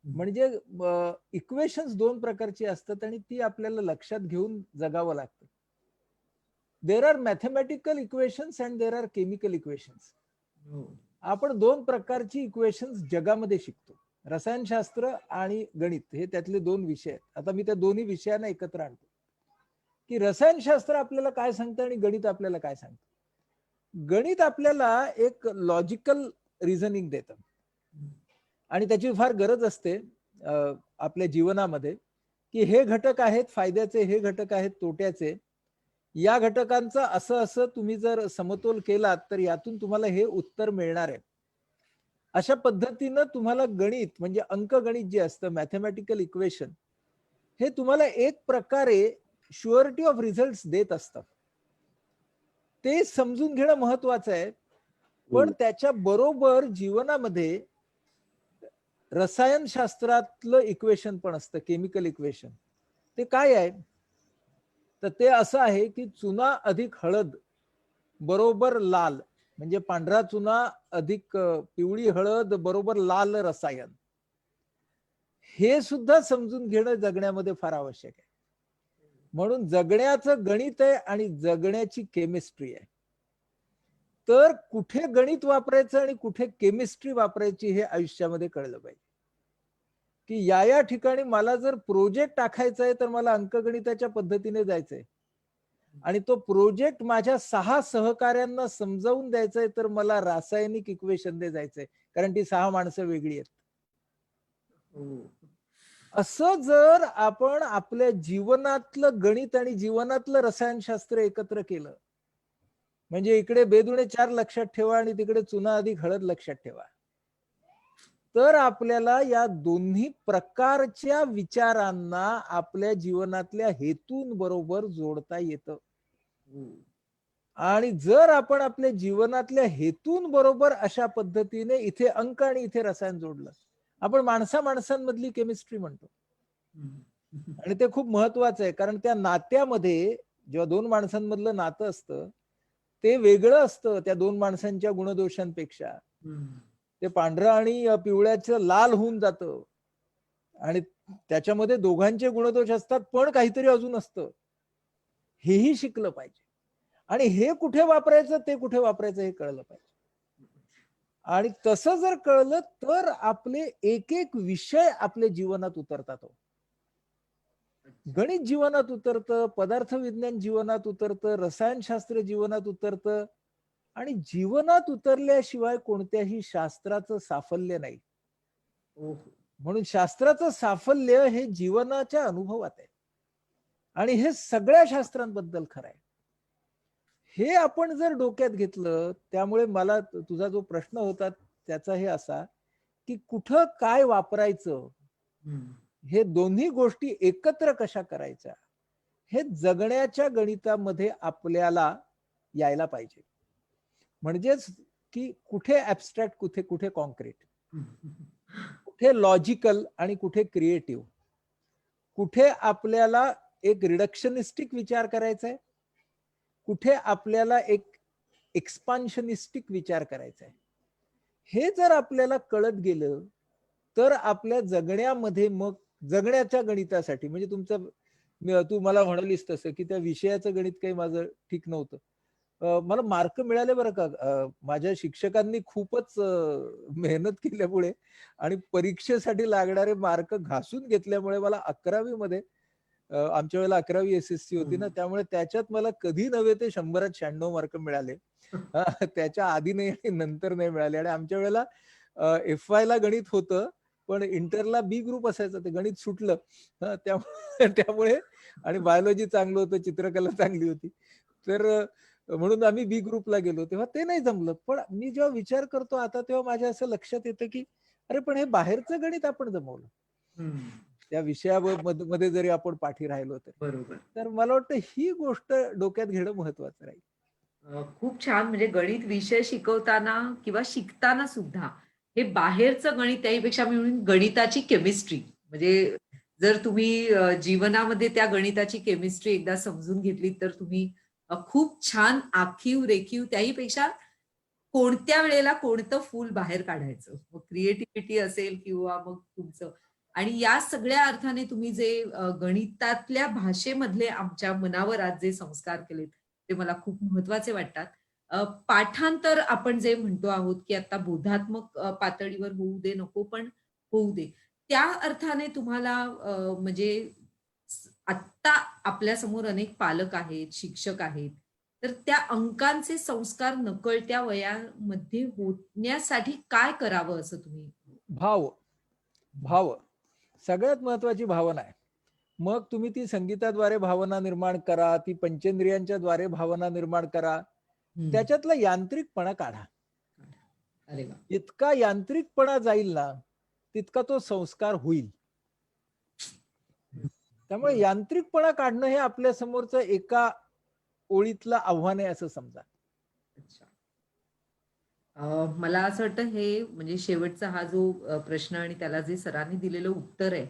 म्हणजे इक्वेशन्स दोन प्रकारची असतात आणि ती आपल्याला लक्षात घेऊन जगावं लागतं. There are mathematical equations and there are chemical equations. आपण दोन प्रकारची इक्वेशन्स जगामध्ये शिकतो, रसायनशास्त्र आणि गणित हे त्यातले दोन विषय आहेत. आता मी त्या दोन्ही विषयांना एकत्र आणतो की रसायनशास्त्र आपल्याला काय सांगतं आणि गणित आपल्याला काय सांगतं. गणित आपल्याला एक लॉजिकल रिझनिंग देतं आणि त्याची फार गरज असते आपल्या जीवनामध्ये, की हे घटक आहेत फायद्याचे, हे घटक आहेत तोट्याचे, या घटकांचं असं असं तुम्ही जर समतोल केलात तर यातून तुम्हाला हे उत्तर मिळणार आहे. अशा पद्धतीनं तुम्हाला गणित म्हणजे अंकगणित जे असतं, मॅथमॅटिकल इक्वेशन, हे तुम्हाला एक प्रकारे शुअरिटी ऑफ रिझल्ट देत असतात. ते समजून घेणं महत्वाचं आहे. पण त्याच्या बरोबर जीवनामध्ये रसायनशास्त्रातलं इक्वेशन पण असतं, केमिकल इक्वेशन. ते काय आहे? तर ते असं आहे की चुना अधिक हळद बरोबर लाल, म्हणजे पांढरा चुना अधिक पिवळी हळद बरोबर लाल रसायन. हे सुद्धा समजून घेणं जगण्यामध्ये फार आवश्यक आहे. म्हणून जगण्याचं गणित आहे आणि जगण्याची केमिस्ट्री आहे. तर कुठे गणित वापरायचं आणि कुठे केमिस्ट्री वापरायची हे आयुष्यामध्ये कळलं पाहिजे. की या ठिकाणी मला जर प्रोजेक्ट टाकायचा आहे तर मला अंकगणिताच्या पद्धतीने जायचंय आणि तो प्रोजेक्ट माझ्या 6 सहकार्यांना समजावून द्यायचा आहे तर मला रासायनिक इक्वेशन ने जायचंय, कारण ती 6 माणसं वेगळी आहेत. असं जर आपण आपल्या जीवनातलं गणित आणि जीवनातलं रसायनशास्त्र एकत्र केलं, म्हणजे इकडे बेदुणे 4 लक्षात ठेवा आणि तिकडे चुना अधिक हळद लक्षात ठेवा, तर आपल्याला या दोन्ही प्रकारच्या विचारांना आपल्या जीवनातल्या हेतून बरोबर जोडता येतं. आणि जर आपण आपल्या जीवनातल्या हेतून बरोबर अशा पद्धतीने इथे अंक आणि इथे रसायन जोडलं, आपण माणसांमधली केमिस्ट्री म्हणतो. आणि ते खूप महत्वाचं आहे, कारण त्या नात्यामध्ये जेव्हा दोन माणसांमधलं नातं असतं ते वेगळं असतं त्या दोन माणसांच्या गुणदोषांपेक्षा. ते पांढरं आणि पिवळ्याचं लाल होऊन जातं आणि त्याच्यामध्ये दोघांचे गुणदोष असतात पण काहीतरी अजून असतं, हेही शिकलं पाहिजे. आणि हे कुठे वापरायचं ते कुठे वापरायचं हे कळलं पाहिजे. आणि तसं जर कळलं तर आपले एक एक विषय आपल्या जीवनात उतरतात. गणित जीवनात उतरतं, पदार्थ विज्ञान जीवनात उतरतं, रसायनशास्त्र जीवनात उतरतं आणि जीवनात उतरल्याशिवाय कोणत्याही शास्त्राचं साफल्य नाही. म्हणून शास्त्राचं साफल्य हे जीवनाच्या अनुभवात आहे आणि हे सगळ्या शास्त्रांबद्दल खरं आहे. हे आपण जर डोक्यात घेतलं, त्यामुळे मला तुझा जो प्रश्न होता त्याचा हे असा की कुठं काय वापरायचं, हे दोन्ही गोष्टी एकत्र कशा करायच्या, हे जगण्याच्या गणितामध्ये आपल्याला यायला पाहिजे. म्हणजेच की कुठे ऍबस्ट्रॅक्ट, कुठे कुठे कॉन्क्रीट, कुठे लॉजिकल आणि कुठे क्रिएटिव्ह, कुठे आपल्याला एक रिडक्शनिस्टिक विचार करायचा आहे, कुठे आपल्याला एक एक्सपान्शनिस्टिक विचार करायचा आहे. हे जर आपल्याला कळत गेलं तर आपल्या जगण्यामध्ये, मग जगण्याच्या गणितासाठी, म्हणजे तू मला म्हणालीस तसं की त्या विषयाचं गणित काही माझं ठीक नव्हतं. मला मार्क मिळाले बरं का, माझ्या शिक्षकांनी खूपच मेहनत केल्यामुळे आणि परीक्षेसाठी लागणारे मार्क घासून घेतल्यामुळे मला 11वी मध्ये, आमच्या वेळेला 11वी SSC होती ना, त्यामुळे त्याच्यात मला कधी नव्हे ते 100त 96 मार्क मिळाले. त्याच्या आधी नाही आणि नंतर नाही मिळाले. आणि आमच्या वेळेला FY ला गणित होतं, पण इंटरला B ग्रुप असायचं, ते गणित सुटलं. त्यामुळे आणि बायोलॉजी चांगलं होतं, चित्रकला चांगली होती, तर म्हणून आम्ही B ग्रुपला गेलो. तेव्हा ते नाही जमलं. पण मी जेव्हा विचार करतो आता, तेव्हा माझ्या असं लक्षात येतं की अरे पण हे बाहेरचं गणित आपण जमवलं, त्या विषयामध्ये जरी आपण पाठी राहिलो तर. बरोबर. तर मला वाटतं ही गोष्ट डोक्यात घेणं महत्वाचं राहील. खूप छान. म्हणजे गणित विषय शिकवताना किंवा शिकताना सुद्धा हे बाहेरचं गणित, त्याहीपेक्षा मी म्हणेन गणिताची केमिस्ट्री, म्हणजे जर तुम्ही जीवनामध्ये त्या गणिताची केमिस्ट्री एकदा समजून घेतली तर तुम्ही खूप छान आखीव रेखीव, त्याहीपेक्षा कोणत्या वेळेला कोणतं फूल बाहेर काढायचं, मग क्रिएटिव्हिटी असेल किंवा मग तुमचं, आणि या सगळ्या अर्थाने तुम्ही जे गणितातल्या भाषेमधले आमच्या मनावर आज जे संस्कार केलेत ते मला खूप महत्वाचे वाटतात. पाठांतर आपण जे म्हणतो आहोत की आता बोधात्मक पातळीवर होऊ दे नको, पण होऊ दे, त्या अर्थाने तुम्हाला म्हणजे आत्ता आपल्या समोर अनेक पालक आहेत, शिक्षक आहेत, तर त्या अंकांचे संस्कार नकळत्या वयामध्ये होण्यासाठी काय करावं असं तुम्ही? भाव, भाव सगळ्यात महत्वाची भावना आहे. मग तुम्ही ती संगीताद्वारे भावना निर्माण करा, ती पंचेंद्रियांच्या द्वारे भावना निर्माण करा, त्याच्यातला यांत्रिकपणा काढा. अरे वा. इतका यांत्रिकपणा जाईल ना, तितका तो संस्कार होईल. त्यामुळे यांत्रिकपणा काढणं हे आपल्या समोरचं एका ओळीतलं आव्हान आहे असं समजा. अच्छा. मला असं वाटतं हे म्हणजे शेवटचा हा जो प्रश्न आणि त्याला जे सरांनी दिलेलं उत्तर आहे,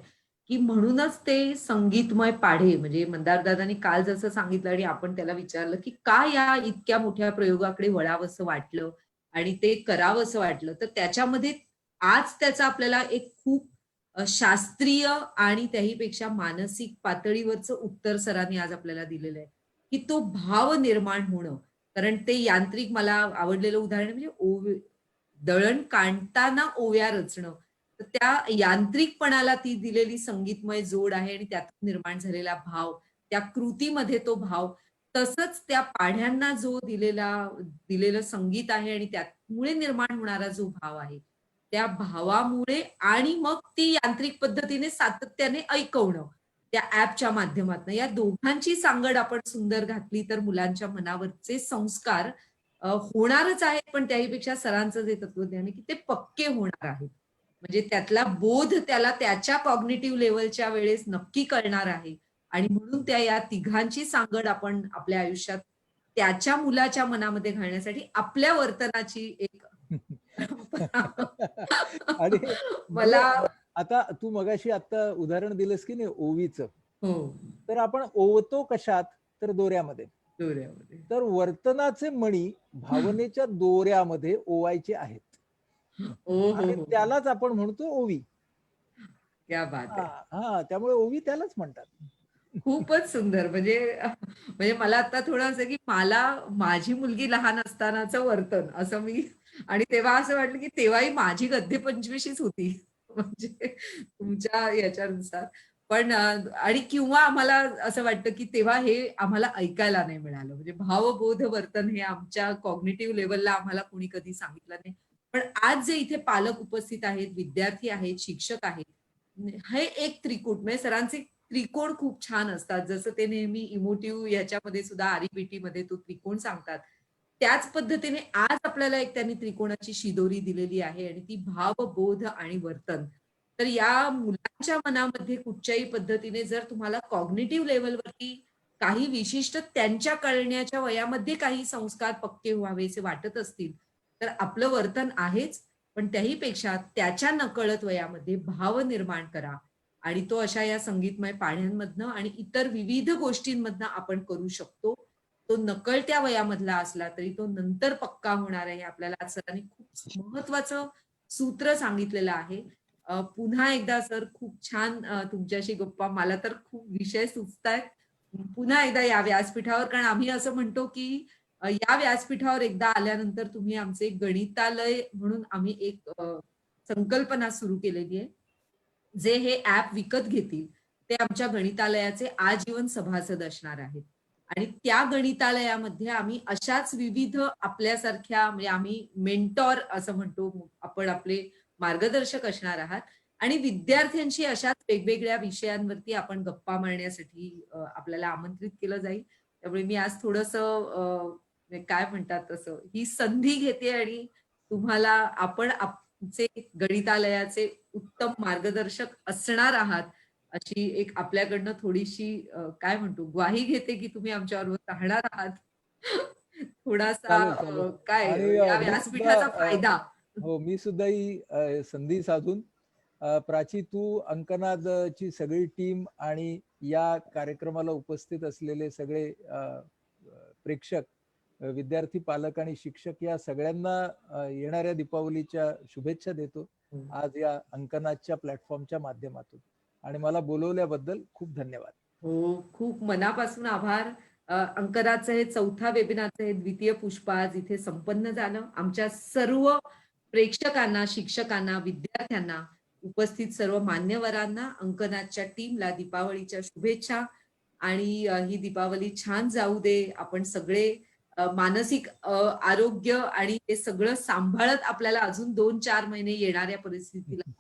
की म्हणूनच ते संगीतमय पाढे, म्हणजे मंदारदादांनी काल जसं सांगितलं आणि आपण त्याला विचारलं की का या इतक्या मोठ्या प्रयोगाकडे वळावंसं वाटलं आणि ते करावंसं वाटलं, तर त्याच्यामध्ये आज त्याचा आपल्याला एक खूप शास्त्रीय आणि त्याहीपेक्षा मानसिक पातळीवरचं उत्तर सरांनी आज आपल्याला दिलेलं आहे, की तो भाव निर्माण होणं. कारण ते यांत्रिक, मला आवडलेलं उदाहरण म्हणजे दळण काढताना ओव्या रचणं, तर त्या यांत्रिकपणाला ती दिलेली संगीतमय जोड आहे आणि त्यातून निर्माण झालेला भाव, त्या कृतीमध्ये तो भाव, तसंच त्या पाढ्यांना जो दिलेलं संगीत आहे आणि त्यामुळे निर्माण होणारा जो भाव आहे, त्या भावामुळे आणि मग ती यांत्रिक पद्धतीने सातत्याने ऐकवणं त्या ऍपच्या माध्यमातून, या दोघांची सांगड आपण सुंदर घातली तर मुलांच्या मनावरचे संस्कार होणारच आहेत, पण त्याहीपेक्षा सरांचं जे तत्वज्ञान आहे की ते पक्के होणार आहेत. म्हणजे त्यातला बोध त्याला त्याच्या कॉग्निटिव्ह लेवलच्या वेळेस नक्की कळणार आहे आणि म्हणून त्या या तिघांची सांगड आपण आपल्या आयुष्यात त्याच्या मुलाच्या मनामध्ये घालण्यासाठी आपल्या वर्तनाची एक आणि मला आता तू मगाशी आता उदाहरण दिलंस की नाही ओवीचं, हो तर आपण ओवतो कशात, तर दोऱ्यामध्ये. दोऱ्यामध्ये. तर वर्तनाचे मणी भावनेच्या दोऱ्यामध्ये ओवायचे आहेत ओ हो आणि हो, त्यालाच आपण म्हणतो ओवी. क्या बात आहे. हा, त्यामुळे ओवी त्यालाच म्हणतात. खूपच सुंदर. म्हणजे म्हणजे मला आता थोडं असं की मला माझी मुलगी लहान असतानाचं वर्तन असं मी, आणि तेव्हा असं वाटलं की तेव्हाही माझी गद्य 25शीच होती. म्हणजे तुमच्या याच्यानुसार. पण आणि किंवा आम्हाला असं वाटतं की तेव्हा हे आम्हाला ऐकायला नाही मिळालं. म्हणजे भावबोध वर्तन हे आमच्या कॉग्निटिव्ह लेव्हलला आम्हाला कोणी कधी सांगितलं नाही. पण आज जे इथे पालक उपस्थित आहेत, विद्यार्थी आहेत, शिक्षक आहेत, हे एक त्रिकूट म्हणजे सरांचे त्रिकोण खूप छान असतात. जसं ते नेहमी इमोटिव्ह याच्यामध्ये सुद्धा आरीबीटी मध्ये तो त्रिकोण सांगतात. त्याच पद्धतीने आज आपल्याला एक त्यांनी त्रिकोणाची शिदोरी दिलेली आहे आणि ती भाव, बोध आणि वर्तन. तर या मुलांच्या मनामध्ये कुठच्याही पद्धतीने जर तुम्हाला कॉग्निटिव्ह लेव्हलवरती काही विशिष्ट त्यांच्या कळण्याच्या वयामध्ये काही संस्कार पक्के व्हावेसे वाटत असतील, तर आपलं वर्तन आहेच, पण त्याही पेक्षा त्याच्या नकळत वयामध्ये भाव निर्माण करा आणि तो अशा या संगीतमय पाढ्यांमधनं आणि इतर विविध गोष्टींमधनं आपण करू शकतो. तो नकळत्या वयामधला असला तरी तो नंतर पक्का होणार आहे. आपल्याला आज सरांनी खूप महत्वाचं सूत्र सांगितलेलं आहे. पुन्हा एकदा सर खूप छान तुमच्याशी गप्पा मला तर खूप विषय सुचतायत. पुन्हा एकदा या व्यासपीठावर कारण आम्ही असं म्हणतो की या व्यासपीठावर एकदा आल्यानंतर तुम्ही आमचे गणितालय म्हणून आम्ही एक संकल्पना सुरू केलेली आहे. जे हे ऍप विकत घेतील ते आमच्या गणितालयाचे आजीवन सभासद असणार आहेत. आणि त्या गणितालयामध्ये आम्ही अशाच विविध आपल्यासारख्या म्हणजे आम्ही मेंटॉर असं म्हणतो आपण आपले मार्गदर्शक असणार आहात आणि विद्यार्थ्यांशी अशाच वेगवेगळ्या विषयांवरती आपण गप्पा मारण्यासाठी आपल्याला आमंत्रित केलं जाईल. त्यामुळे मी आज थोडंसं काय म्हणतात तसं ही संधी घेते आणि तुम्हाला आपण आमचे गणितालयाचे उत्तम मार्गदर्शक असणार आहात अशी एक आपल्याकडनं थोडीशी काय म्हणतो ग्वाही घेते की तुम्ही आमच्याबरोबर राहणार आहात. थोडासा चालेल चालेल. काय आणि या मी सुद्धा व्यासपीठाचा फायदा. हो मी सुद्धा ही संधी साधून प्राची तू अंकनादची सगळी टीम आणि या कार्यक्रमाला उपस्थित असलेले सगळे प्रेक्षक विद्यार्थी पालक आणि शिक्षक या सगळ्यांना येणाऱ्या दीपावलीच्या शुभेच्छा देतो आज या अंकनादच्या प्लॅटफॉर्मच्या माध्यमातून आणि मला बोलवल्याबद्दल खूप धन्यवाद. हो खूप मनापासून आभार. अंकनादचं हे चौथा वेबिनारचं हे द्वितीय पुष्प आज इथे संपन्न झालं. आमच्या सर्व प्रेक्षकांना, शिक्षकांना, विद्यार्थ्यांना, उपस्थित सर्व मान्यवरांना, अंकनादच्या टीमला दीपावलीच्या शुभेच्छा आणि ही दीपावली छान जाऊ दे. आपण सगळे मानसिक आरोग्य आणि हे सगळं सांभाळत आपल्याला अजून 2-4 महिने येणाऱ्या परिस्थितीला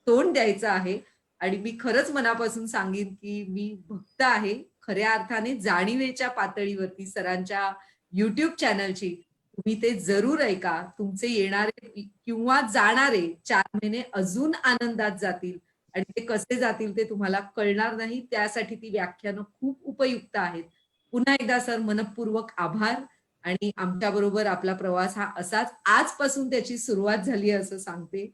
तोंड द्यायचं आहे. आणि मी खरंच मनापासून सांगेन की मी भक्त आहे खऱ्या अर्थाने जाणीवेच्या पातळीवरती सरांच्या युट्यूब चॅनलची. तुम्ही ते जरूर ऐका. तुमचे येणारे किंवा जाणारे 4 महिने अजून आनंदात जातील आणि ते कसे जातील ते तुम्हाला कळणार नाही. त्यासाठी ती व्याख्यानं खूप उपयुक्त आहेत. पुन्हा एकदा सर मनःपूर्वक आभार आणि आमच्या बरोबर आपला प्रवास हा असाच आजपासून त्याची सुरुवात झाली असं सांगते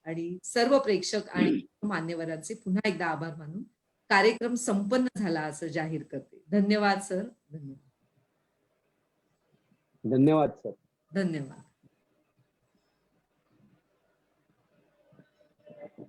आणि सर्व प्रेक्षक आणि मान्यवरांचे पुन्हा एकदा आभार मानून कार्यक्रम संपन्न झाला असं जाहीर करते. धन्यवाद सर. धन्यवाद. धन्यवाद सर. धन्यवाद.